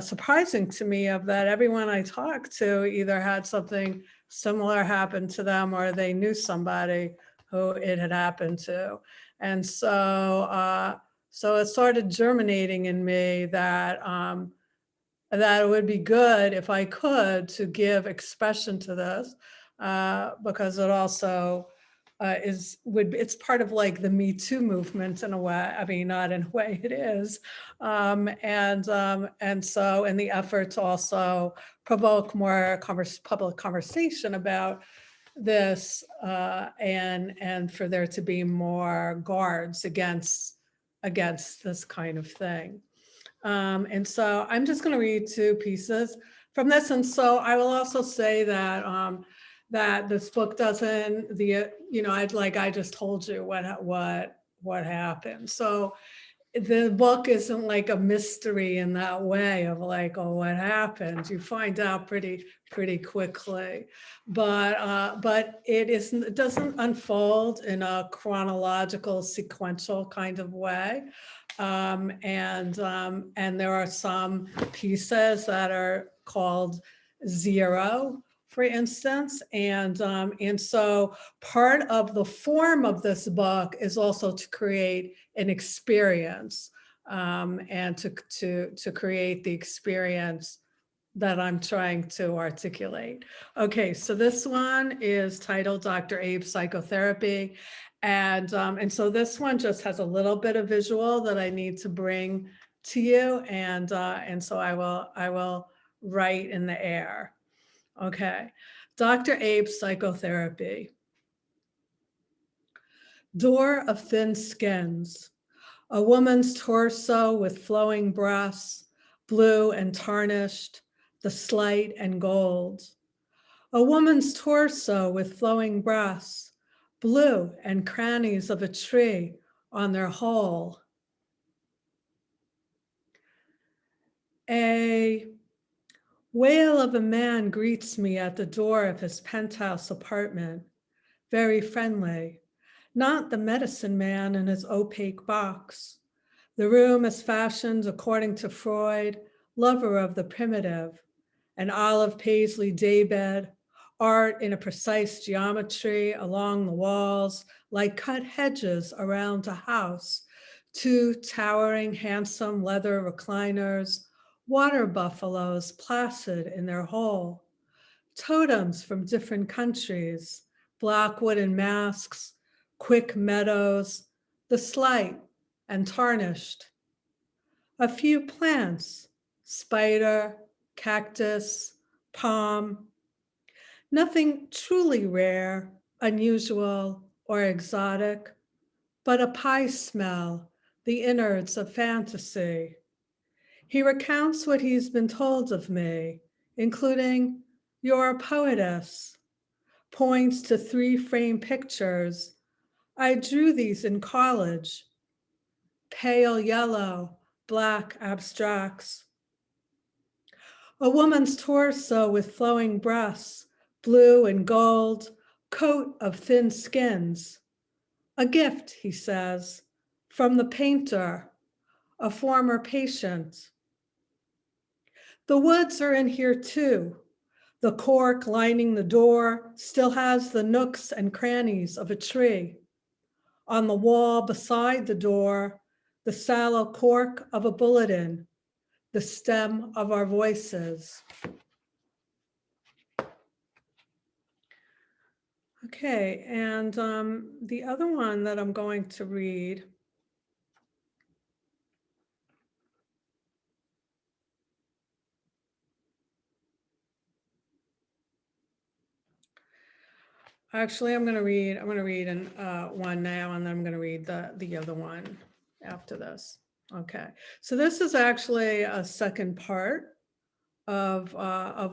surprising to me of that everyone I talked to either had something similar happen to them or they knew somebody who it had happened to. And so it started germinating in me that that it would be good if I could to give expression to this because it also it's part of like the Me Too movement in a way. I mean, not in a way it is, and so in the effort to also provoke more public conversation about this, and for there to be more guards against this kind of thing. And so I'm just going to read 2 pieces from this. And so I will also say that that this book doesn't, I just told you what happened. So the book isn't like a mystery in that way of like, oh, what happened? You find out pretty quickly, but it doesn't unfold in a chronological, sequential kind of way. And there are some pieces that are called zero, for instance, and so part of the form of this book is also to create an experience, and to create the experience that I'm trying to articulate. Okay, so this one is titled Dr. Abe's Psychotherapy. And so this one just has a little bit of visual that I need to bring to you. And so I will write in the air. Okay, Dr. Abe's Psychotherapy. Door of thin skins. A woman's torso with flowing breasts, blue and tarnished, the slight and gold. A woman's torso with flowing breasts, blue and crannies of a tree on their whole. A wail of a man greets me at the door of his penthouse apartment, very friendly, not the medicine man in his opaque box. The room is fashioned according to Freud, lover of the primitive, an olive paisley daybed, art in a precise geometry along the walls, like cut hedges around a house, two towering, handsome leather recliners, water buffaloes placid in their hole, totems from different countries, black wooden masks, quick meadows, the slight and tarnished. A few plants, spider, cactus, palm, nothing truly rare, unusual, or exotic, but a pie smell, the innards of fantasy. He recounts what he's been told of me, including, "You're a poetess," points to 3 frame pictures. "I drew these in college." Pale yellow, black abstracts. A woman's torso with flowing breasts, blue and gold, coat of thin skins. A gift, he says, from the painter, a former patient. The woods are in here too. The cork lining the door still has the nooks and crannies of a tree. On the wall beside the door, the sallow cork of a bulletin, the stem of our voices. Okay, and the other one that I'm going to read actually, I'm going to read in one now, and then I'm going to read the other one after this. Okay, so this is actually a second part of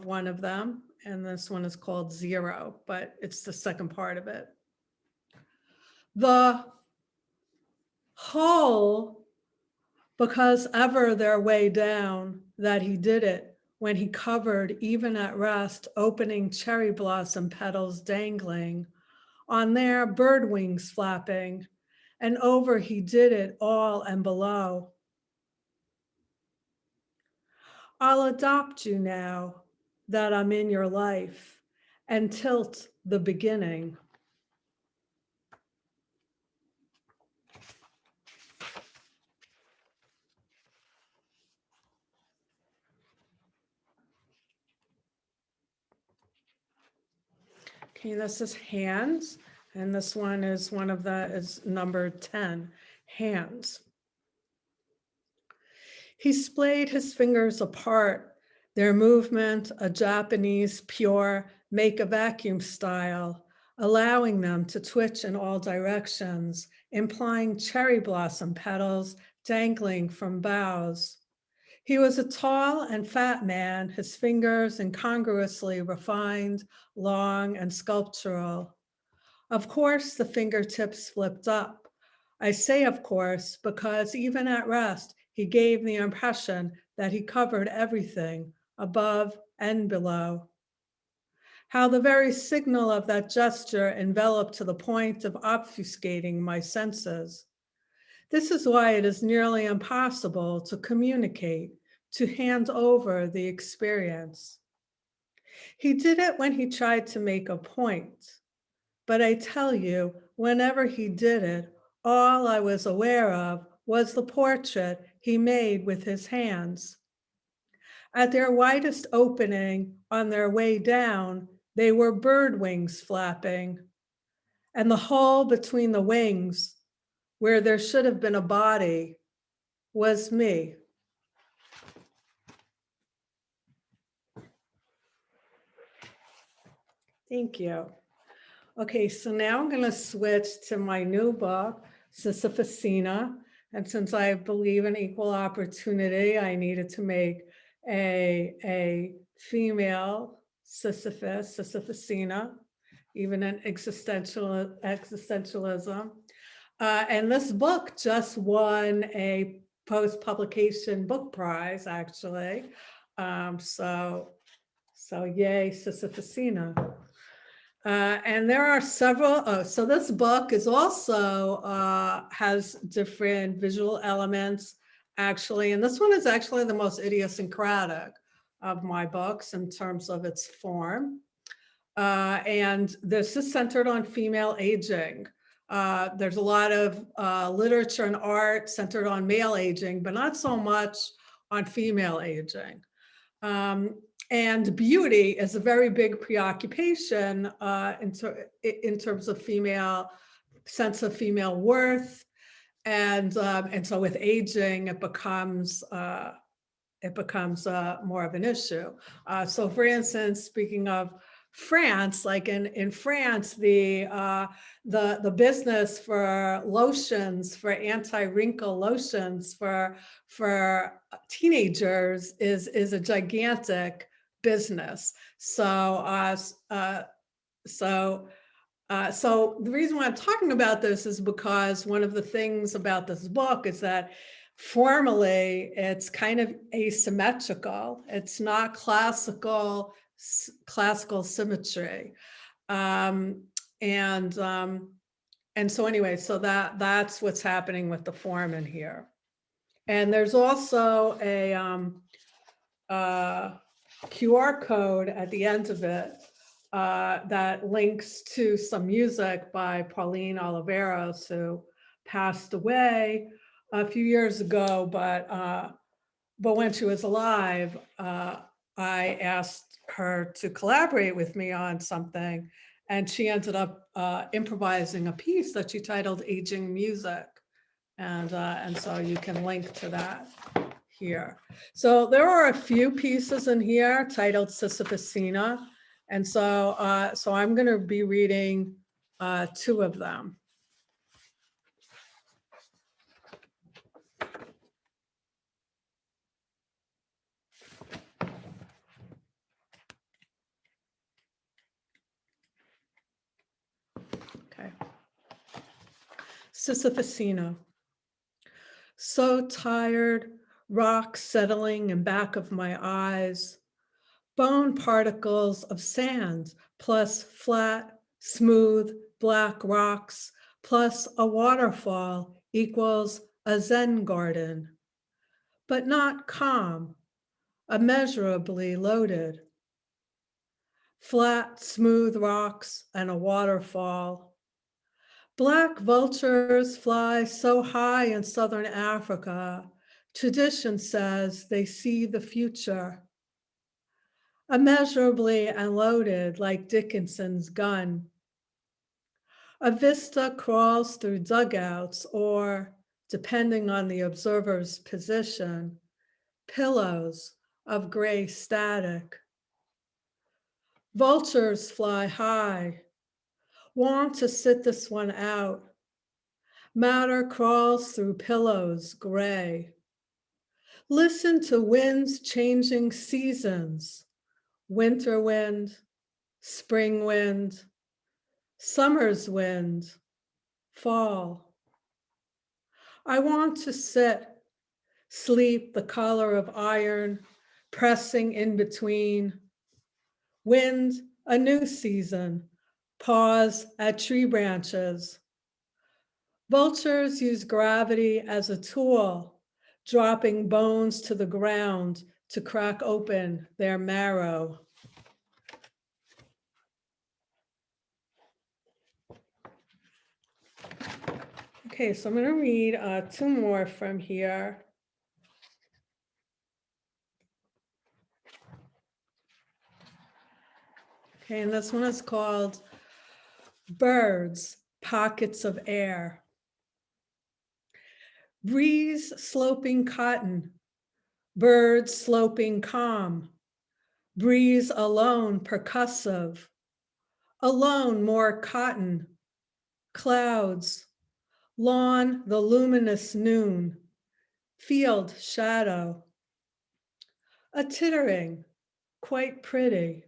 one of them, and this one is called Zero, but it's the second part of it. The whole, because ever their way down, that he did it when he covered, even at rest, opening cherry blossom petals dangling, on there bird wings flapping, and over he did it all and below. I'll adopt you now that I'm in your life and tilt the beginning. Okay, this is Hands, and this one is is number 10, Hands. He splayed his fingers apart, their movement a Japanese pure make a vacuum style, allowing them to twitch in all directions, implying cherry blossom petals dangling from boughs. He was a tall and fat man, his fingers incongruously refined, long, and sculptural. Of course, the fingertips flipped up. I say of course, because even at rest, he gave the impression that he covered everything, above and below. How the very signal of that gesture enveloped to the point of obfuscating my senses. This is why it is nearly impossible to communicate, to hand over the experience. He did it when he tried to make a point. But I tell you, whenever he did it, all I was aware of was the portrait he made with his hands. At their widest opening on their way down, they were bird wings flapping, and the hole between the wings, where there should have been a body, was me. Thank you. Okay, so now I'm going to switch to my new book, Sisyphusina. And since I believe in equal opportunity, I needed to make a female Sisyphus, Sisyphusina, even in existentialism. And this book just won a post-publication book prize, actually. So yay, Sisyphusina. And there are several, so this book is also has different visual elements, actually. And this one is actually the most idiosyncratic of my books in terms of its form. And this is centered on female aging. There's a lot of literature and art centered on male aging, but not so much on female aging. And beauty is a very big preoccupation in terms of sense of female worth. And so with aging, it becomes more of an issue. So for instance, speaking of France, like in France, the business for lotions, for anti-wrinkle lotions for teenagers is a gigantic business. So the reason why I'm talking about this is because one of the things about this book is that formally it's kind of asymmetrical. It's not classical symmetry. And so anyway, so that's what's happening with the form in here. And there's also a QR code at the end of it that links to some music by Pauline Oliveros, who passed away a few years ago, but when she was alive, I asked her to collaborate with me on something, and she ended up improvising a piece that she titled Aging Music. And so you can link to that here. So there are a few pieces in here titled Sisyphusina. And so I'm going to be reading two of them. Okay. Sisyphusina. So tired, rocks settling in back of my eyes, bone particles of sand, plus flat, smooth, black rocks, plus a waterfall equals a Zen garden, but not calm, immeasurably loaded. Flat, smooth rocks and a waterfall. Black vultures fly so high in southern Africa, tradition says they see the future. Immeasurably unloaded like Dickinson's gun. A vista crawls through dugouts or, depending on the observer's position, pillows of gray static. Vultures fly high, want to sit this one out. Matter crawls through pillows gray. Listen to winds changing seasons, winter wind, spring wind, summer's wind, fall. I want to sit, sleep the color of iron, pressing in between. Wind, a new season, pause at tree branches. Vultures use gravity as a tool, dropping bones to the ground to crack open their marrow. Okay, so I'm going to read 2 more from here. Okay, and this one is called Birds, Pockets of Air. Breeze sloping cotton, birds sloping calm, breeze alone percussive, alone more cotton, clouds, lawn the luminous noon, field shadow, a tittering, quite pretty.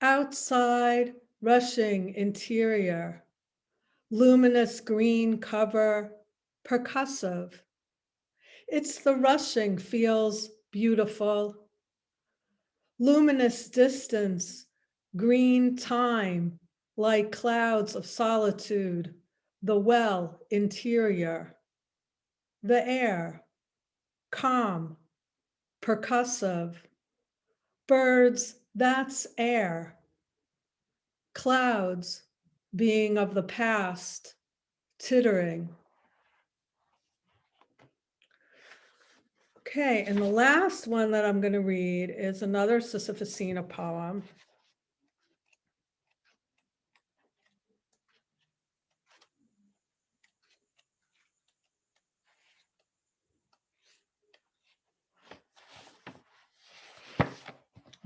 Outside, rushing interior, luminous green cover, percussive. It's the rushing feels beautiful. Luminous distance, green time, like clouds of solitude, the well interior. The air, calm, percussive. Birds, that's air. Clouds, being of the past, tittering. Okay, and the last one that I'm going to read is another Sisyphusina poem.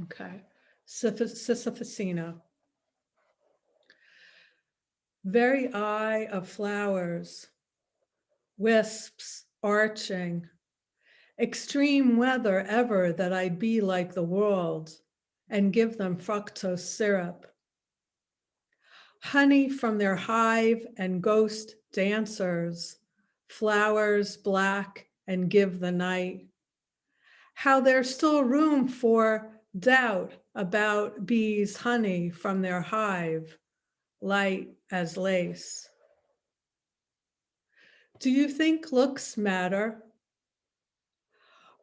Okay, Sisyphusina. Very eye of flowers, wisps arching, extreme weather ever that I'd be like the world and give them fructose syrup. Honey from their hive and ghost dancers, flowers black and give the night. How there's still room for doubt about bees' honey from their hive, light as lace. Do you think looks matter?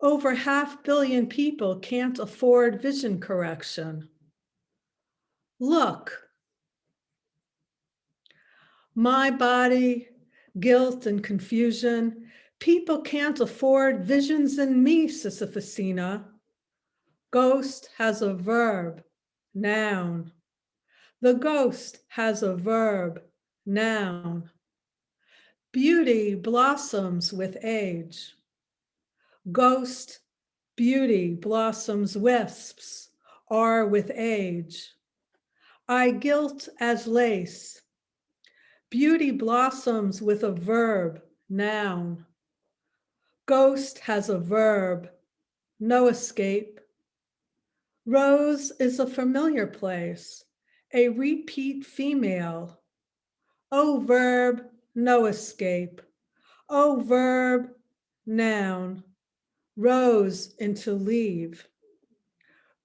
Over 500 million people can't afford vision correction. Look. My body, guilt and confusion. People can't afford visions in me, Sisyphusina. Ghost has a verb, noun. The ghost has a verb, noun. Beauty blossoms with age. Ghost, beauty blossoms wisps, are with age. I guilt as lace. Beauty blossoms with a verb, noun. Ghost has a verb, no escape. Rose is a familiar place, a repeat female. O verb, no escape. O verb, noun. Rose into leave.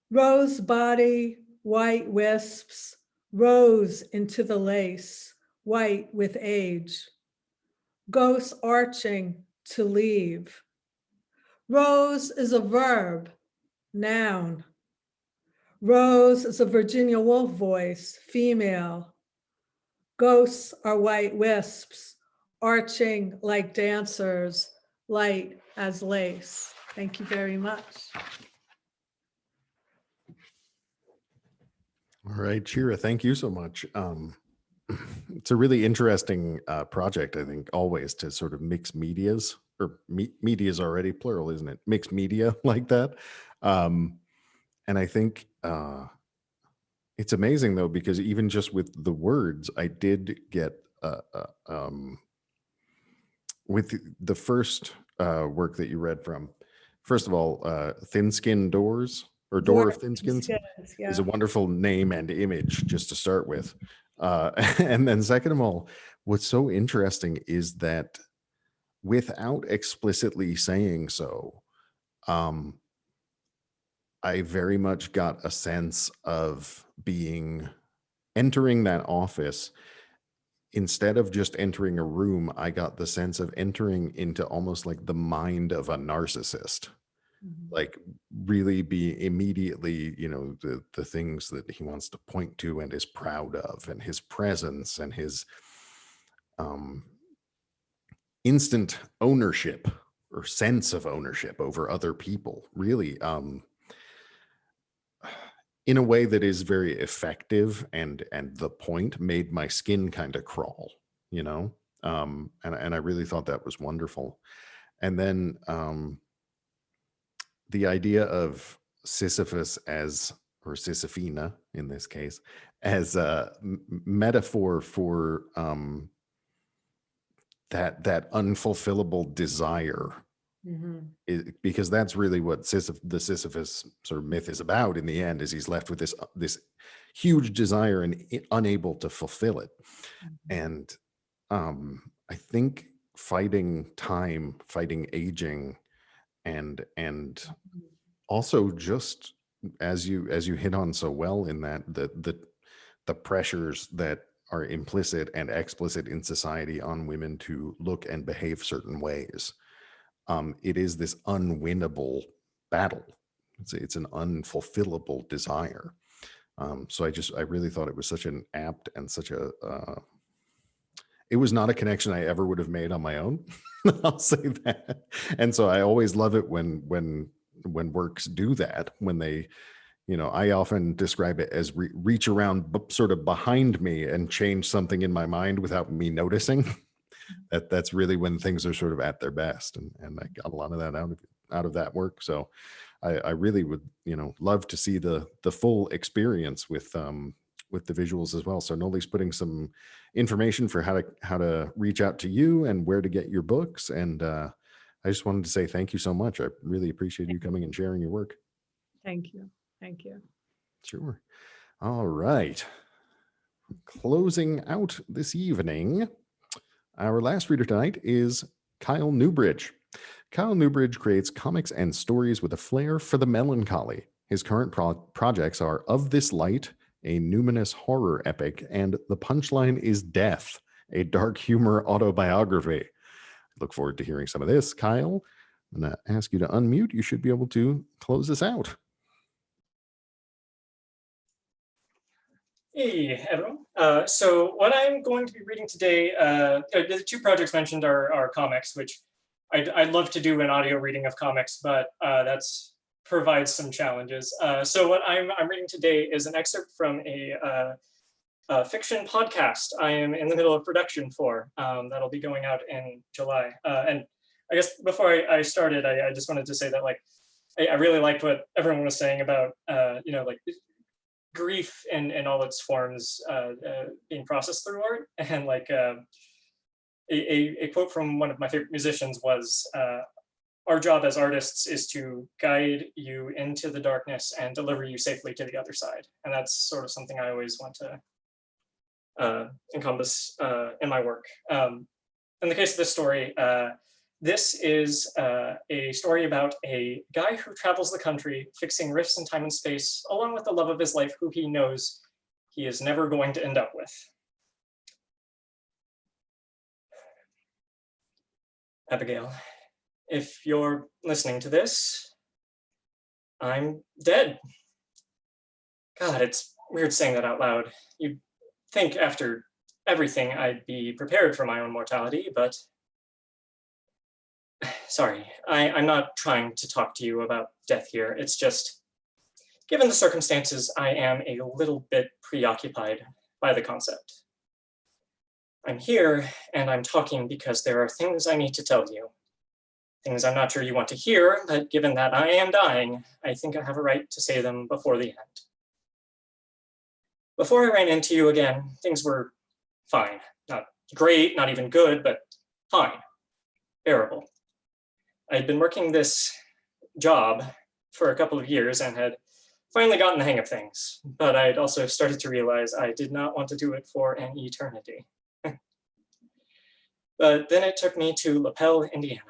Rose body, white wisps, rose into the lace, white with age. Ghost arching to leave. Rose is a verb, noun. Rose is a Virginia Woolf voice, female. Ghosts are white wisps, arching like dancers, light as lace. Thank you very much. All right, Shira, thank you so much. It's a really interesting project, I think, always to sort of mix medias, or media's already plural, isn't it? Mixed media like that. And I think it's amazing, though, because even just with the words, I did get, with the first work that you read from, first of all, Thin Skin Doors, or Door of Thin Skins, Yeah. is a wonderful name and image just to start with. And then second of all, what's so interesting is that without explicitly saying so, I very much got a sense of entering that office. Instead of just entering a room, I got the sense of entering into almost like the mind of a narcissist. Like really be immediately, the things that he wants to point to and is proud of, and his presence and his instant ownership or sense of ownership over other people, really, in a way that is very effective, and the point made my skin kind of crawl, and I really thought that was wonderful. And then the idea of Sisyphus or Sisyphina in this case, as a metaphor for that unfulfillable desire, because that's really what the Sisyphus sort of myth is about. In the end, is he's left with this huge desire and unable to fulfill it. And I think fighting time, fighting aging, and also just as you hit on so well in that the pressures that are implicit and explicit in society on women to look and behave certain ways. It is this unwinnable battle. It's an unfulfillable desire. So I really thought it was such an apt and such a it was not a connection I ever would have made on my own. I'll say that. And so I always love it when works do that, when they, I often describe it as reach around sort of behind me and change something in my mind without me noticing. That's really when things are sort of at their best. And I got a lot of that out of that work. So I really would, love to see the full experience with the visuals as well. So Noli's putting some information for how to reach out to you and where to get your books. And I just wanted to say thank you so much. I really appreciate you coming and sharing your work. Thank you. Thank you. Sure. All right. Closing out this evening, our last reader tonight is Kyle Newbridge. Kyle Newbridge creates comics and stories with a flair for the melancholy. His current projects are Of This Light, a numinous horror epic, and The Punchline Is Death, a dark humor autobiography. Look forward to hearing some of this. Kyle, I'm going to ask you to unmute. You should be able to close this out. Hey, everyone. So what I'm going to be reading today, the two projects mentioned are comics, which I'd love to do an audio reading of comics, but that's provides some challenges. So what I'm reading today is an excerpt from a fiction podcast I am in the middle of production for. That'll be going out in July. And I guess before I started, I just wanted to say that I really liked what everyone was saying about grief in all its forms being processed through art. And a quote from one of my favorite musicians was, "Our job as artists is to guide you into the darkness and deliver you safely to the other side." And that's sort of something I always want to encompass in my work. In the case of this story, this is a story about a guy who travels the country fixing rifts in time and space, along with the love of his life, who he knows he is never going to end up with. Abigail, if you're listening to this, I'm dead. God, it's weird saying that out loud. You'd think after everything I'd be prepared for my own mortality, but sorry, I'm not trying to talk to you about death here. It's just, given the circumstances, I am a little bit preoccupied by the concept. I'm here and I'm talking because there are things I need to tell you. Things I'm not sure you want to hear, but given that I am dying, I think I have a right to say them before the end. Before I ran into you again, things were fine. Not great, not even good, but fine, bearable. I'd been working this job for a couple of years and had finally gotten the hang of things, but I'd also started to realize I did not want to do it for an eternity. But then it took me to LaPel, Indiana.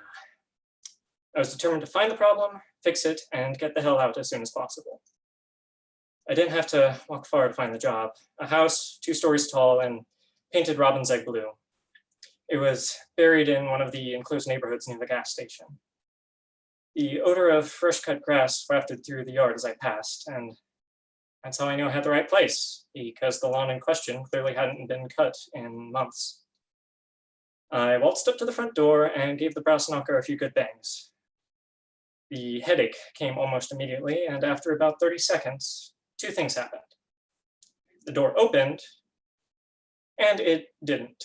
I was determined to find the problem, fix it, and get the hell out as soon as possible. I didn't have to walk far to find the job. A house 2 stories tall and painted robin's egg blue. It was buried in one of the enclosed neighborhoods near the gas station. The odor of fresh cut grass wafted through the yard as I passed, and that's how I knew I had the right place, because the lawn in question clearly hadn't been cut in months. I waltzed up to the front door and gave the brass knocker a few good bangs. The headache came almost immediately, and after about 30 seconds, 2 things happened. The door opened, and it didn't.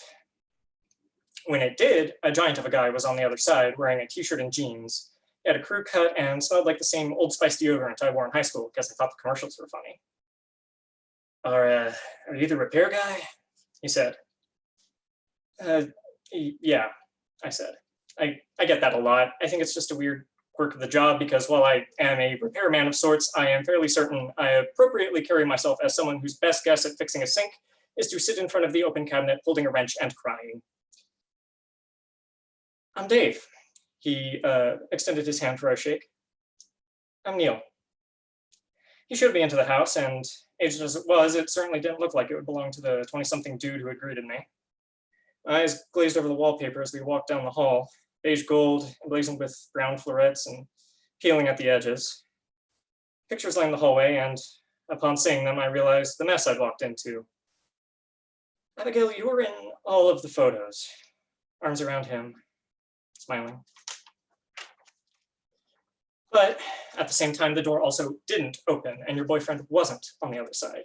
When it did, a giant of a guy was on the other side wearing a t-shirt and jeans. He had a crew cut and smelled like the same Old Spice deodorant I wore in high school because I thought the commercials were funny. Are you the repair guy? He said. Yeah, I said. I get that a lot. I think it's just a weird quirk of the job because while I am a repairman of sorts, I am fairly certain I appropriately carry myself as someone whose best guess at fixing a sink is to sit in front of the open cabinet holding a wrench and crying. I'm Dave. He extended his hand for a shake. I'm Neil. He showed me into the house, and aged as it was, it certainly didn't look like it would belong to the 20-something dude who had greeted me. My eyes glazed over the wallpaper as we walked down the hall, beige gold, emblazoned with brown florets and peeling at the edges. Pictures lined the hallway, and upon seeing them, I realized the mess I'd walked into. Abigail, you were in all of the photos. Arms around him, smiling. But at the same time, the door also didn't open, and your boyfriend wasn't on the other side.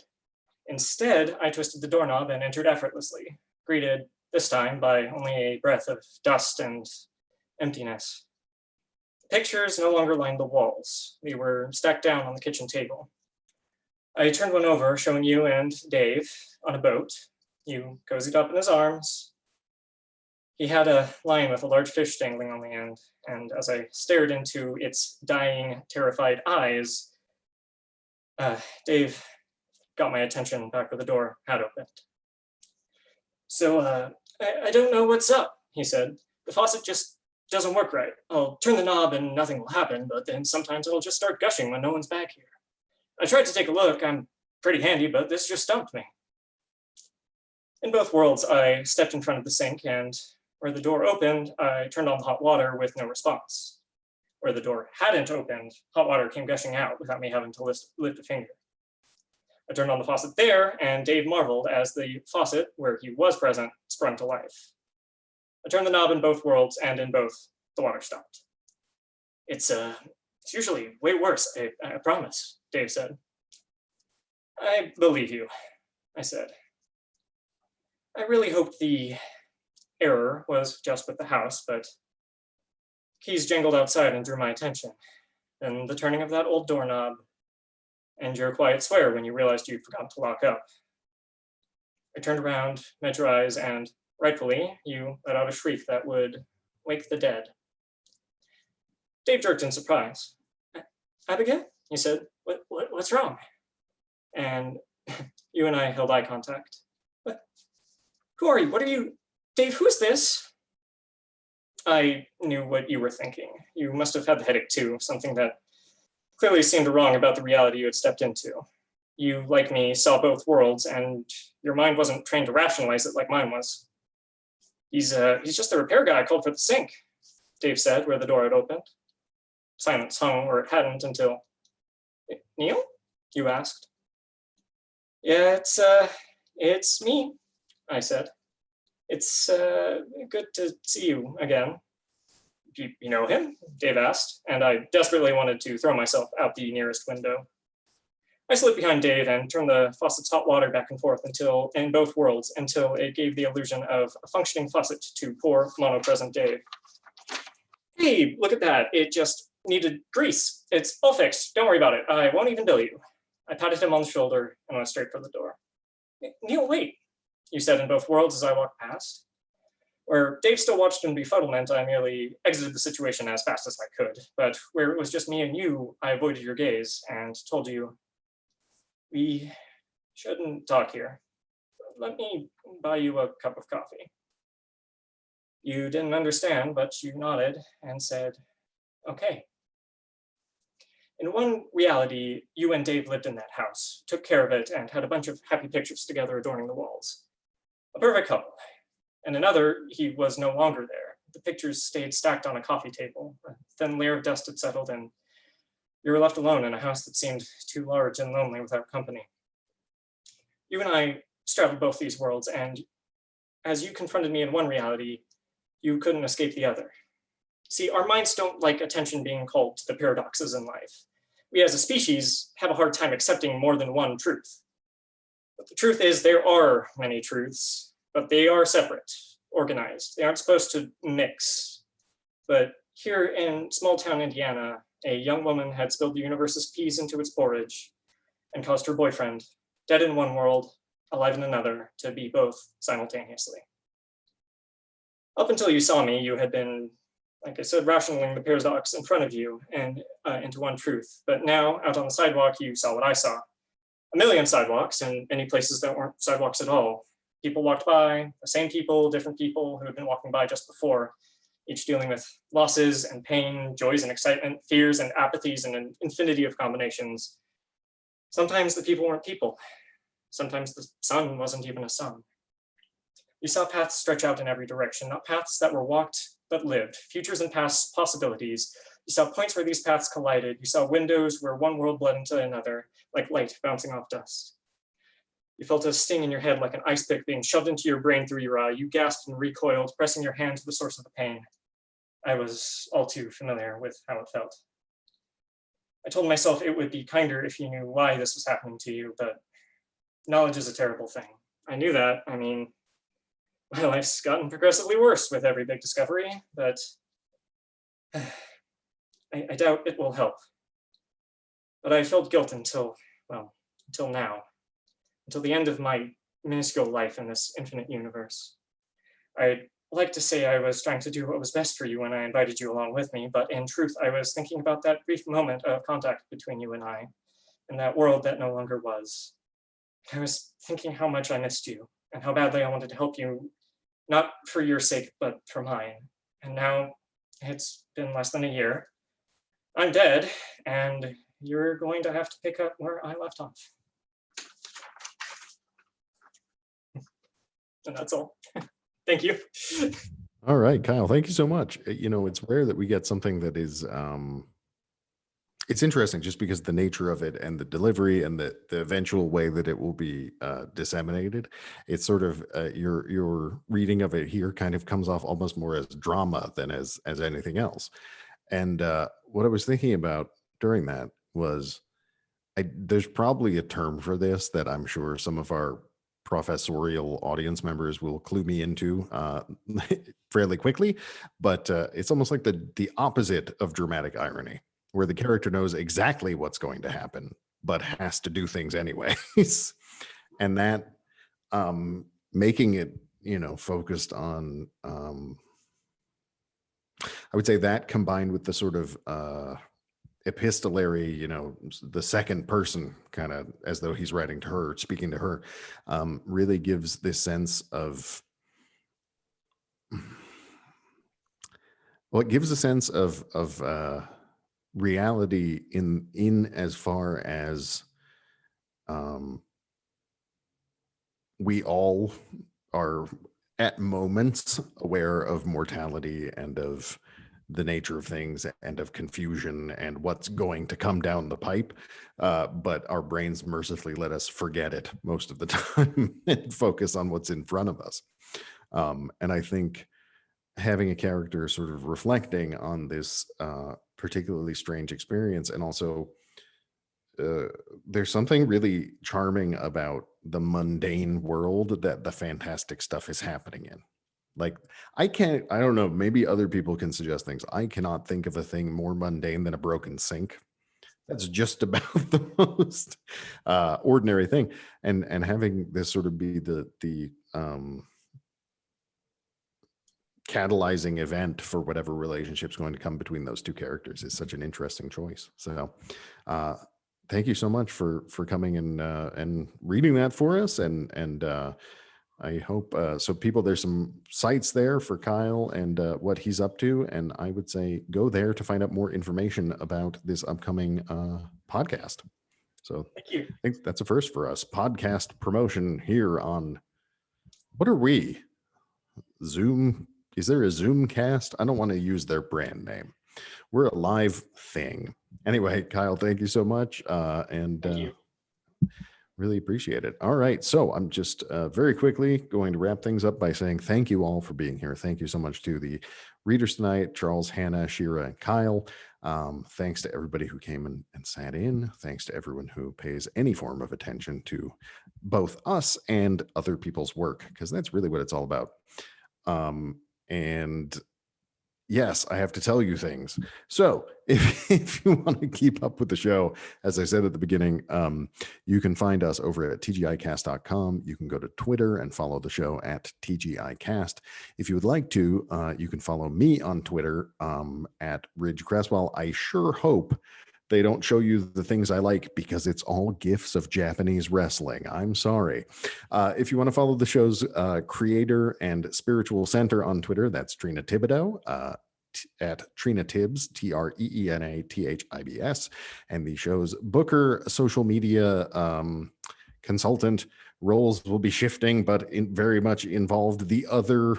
Instead, I twisted the doorknob and entered effortlessly, greeted this time by only a breath of dust and emptiness. The pictures no longer lined the walls. They were stacked down on the kitchen table. I turned one over, showing you and Dave on a boat. You cozied up in his arms. He had a line with a large fish dangling on the end, and as I stared into its dying, terrified eyes, Dave got my attention back where the door had opened. So, I don't know what's up, he said. The faucet just doesn't work right. I'll turn the knob and nothing will happen, but then sometimes it'll just start gushing when no one's back here. I tried to take a look. I'm pretty handy, but this just stumped me. In both worlds, I stepped in front of the sink, and where the door opened, I turned on the hot water with no response. Where the door hadn't opened, hot water came gushing out without me having to lift a finger. I turned on the faucet there, and Dave marveled as the faucet, where he was present, sprung to life. I turned the knob in both worlds, and in both, the water stopped. It's usually way worse, I promise, Dave said. I believe you, I said. I really hoped the error was just with the house, but keys jangled outside and drew my attention. Then the turning of that old doorknob, and your quiet swear when you realized you'd forgotten to lock up. I turned around, met your eyes, and rightfully, you let out a shriek that would wake the dead. Dave jerked in surprise. Abigail? He said, what's wrong? And you and I held eye contact. What? Who are you? What are you? Dave, who's this? I knew what you were thinking. You must have had the headache too, something that clearly seemed wrong about the reality you had stepped into. You, like me, saw both worlds, and your mind wasn't trained to rationalize it like mine was. He's just the repair guy I called for the sink, Dave said, where the door had opened. Silence hung where it hadn't until, Neil? You asked. Yeah, it's me, I said. It's good to see you again. You know him? Dave asked, and I desperately wanted to throw myself out the nearest window. I slid behind Dave and turned the faucet's hot water back and forth in both worlds until it gave the illusion of a functioning faucet to poor monopresent Dave. Hey, look at that. It just needed grease. It's all fixed. Don't worry about it. I won't even bill you. I patted him on the shoulder and went straight for the door. Neil, wait, you said in both worlds as I walked past. Where Dave still watched in befuddlement, I merely exited the situation as fast as I could. But where it was just me and you, I avoided your gaze and told you, we shouldn't talk here. Let me buy you a cup of coffee. You didn't understand, but you nodded and said, okay. In one reality, you and Dave lived in that house, took care of it, and had a bunch of happy pictures together adorning the walls. A perfect couple. In another, he was no longer there. The pictures stayed stacked on a coffee table. A thin layer of dust had settled, and you were left alone in a house that seemed too large and lonely without company. You and I straddled both these worlds, and as you confronted me in one reality, you couldn't escape the other. See, our minds don't like attention being called to the paradoxes in life. We as a species have a hard time accepting more than one truth. But the truth is there are many truths, but they are separate, organized. They aren't supposed to mix. But here in small town Indiana, a young woman had spilled the universe's peas into its porridge and caused her boyfriend, dead in one world, alive in another, to be both simultaneously. Up until you saw me, you had been, like I said, rationaling the paradox in front of you and into one truth. But now, out on the sidewalk, you saw what I saw. A million sidewalks, and many places that weren't sidewalks at all. People walked by, the same people, different people who had been walking by just before, each dealing with losses and pain, joys and excitement, fears and apathies, and an infinity of combinations. Sometimes the people weren't people. Sometimes the sun wasn't even a sun. You saw paths stretch out in every direction, not paths that were walked, but lived, futures and past possibilities. You saw points where these paths collided. You saw windows where one world bled into another, like light bouncing off dust. You felt a sting in your head like an ice pick being shoved into your brain through your eye. You gasped and recoiled, pressing your hand to the source of the pain. I was all too familiar with how it felt. I told myself it would be kinder if you knew why this was happening to you, but knowledge is a terrible thing. I knew that. I mean, my life's gotten progressively worse with every big discovery, but I doubt it will help. But I felt guilt until now, until the end of my minuscule life in this infinite universe. I'd like to say I was trying to do what was best for you when I invited you along with me, but in truth, I was thinking about that brief moment of contact between you and I, in that world that no longer was. I was thinking how much I missed you, and how badly I wanted to help you, not for your sake, but for mine. And now it's been less than a year. I'm dead, and you're going to have to pick up where I left off. And that's all. Thank you. All right, Kyle, thank you so much. You know, it's rare that we get something that is, it's interesting just because the nature of it and the delivery and the eventual way that it will be disseminated. It's sort of your reading of it here kind of comes off almost more as drama than as anything else. And what I was thinking about during that was there's probably a term for this that I'm sure some of our professorial audience members will clue me into fairly quickly, but it's almost like the opposite of dramatic irony, where the character knows exactly what's going to happen, but has to do things anyways. And that making it, you know, focused on, I would say that combined with the sort of epistolary, you know, the second person kind of as though he's writing to her, speaking to her, really gives this sense of, well, it gives a sense of reality in as far as we all are at moments aware of mortality and of the nature of things and of confusion and what's going to come down the pipe. But our brains mercifully let us forget it most of the time and focus on what's in front of us. And I think having a character sort of reflecting on this particularly strange experience, and also there's something really charming about the mundane world that the fantastic stuff is happening in. Like, I don't know, maybe other people can suggest things. I cannot think of a thing more mundane than a broken sink. That's just about the most ordinary thing. And having this sort of be the catalyzing event for whatever relationship's going to come between those two characters is such an interesting choice. So thank you so much for coming and reading that for us. And I hope so people, there's some sites there for Kyle and what he's up to. And I would say go there to find out more information about this upcoming podcast. So Thank you. I think that's a first for us. Podcast promotion here on, what are we? Zoom? Is there a Zoom cast? I don't want to use their brand name. We're a live thing. Anyway, Kyle, thank you so much. And Thank you. really appreciate it. All right. So I'm just very quickly going to wrap things up by saying thank you all for being here. Thank you so much to the readers tonight, Charles, Hannah, Shira, and Kyle. Thanks to everybody who came and sat in. Thanks to everyone who pays any form of attention to both us and other people's work, because that's really what it's all about. And yes, I have to tell you things. So if you want to keep up with the show, as I said at the beginning, you can find us over at tgicast.com. You can go to Twitter and follow the show at tgicast. If you would like to, you can follow me on Twitter at Ridge Cresswell. I sure hope they don't show you the things I like, because it's all gifs of Japanese wrestling. I'm sorry. If you want to follow the show's creator and spiritual center on Twitter, that's Trina Thibodeau, at Trina Tibbs, TREENATHIBS, and the show's booker, social media consultant. Roles will be shifting, but very much involved the other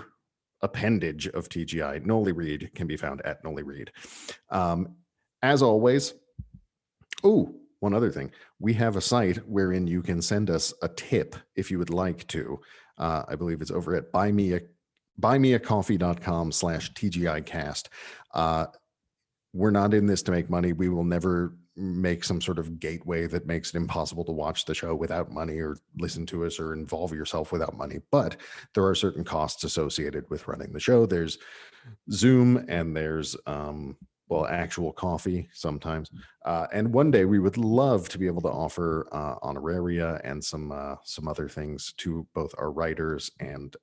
appendage of TGI. Noli Reed can be found at Noli Reed. As always, oh, one other thing. We have a site wherein you can send us a tip if you would like to. I believe it's over at buymeacoffee.com/TGIcast. We're not in this to make money. We will never make some sort of gateway that makes it impossible to watch the show without money or listen to us or involve yourself without money. But there are certain costs associated with running the show. There's Zoom and there's actual coffee sometimes. And one day we would love to be able to offer honoraria and some other things to both our writers and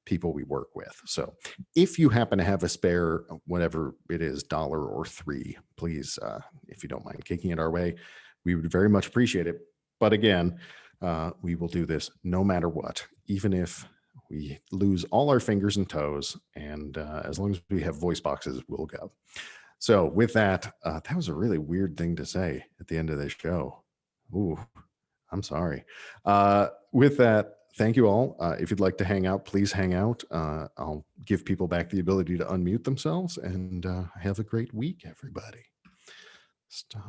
people we work with. So if you happen to have a spare, whatever it is, $1 or $3, please, if you don't mind kicking it our way, we would very much appreciate it. But again, we will do this no matter what, even if we lose all our fingers and toes. And as long as we have voice boxes, we'll go. So with that, that was a really weird thing to say at the end of this show. Ooh, I'm sorry. With that, thank you all. If you'd like to hang out, please hang out. I'll give people back the ability to unmute themselves, and have a great week, everybody. Stop.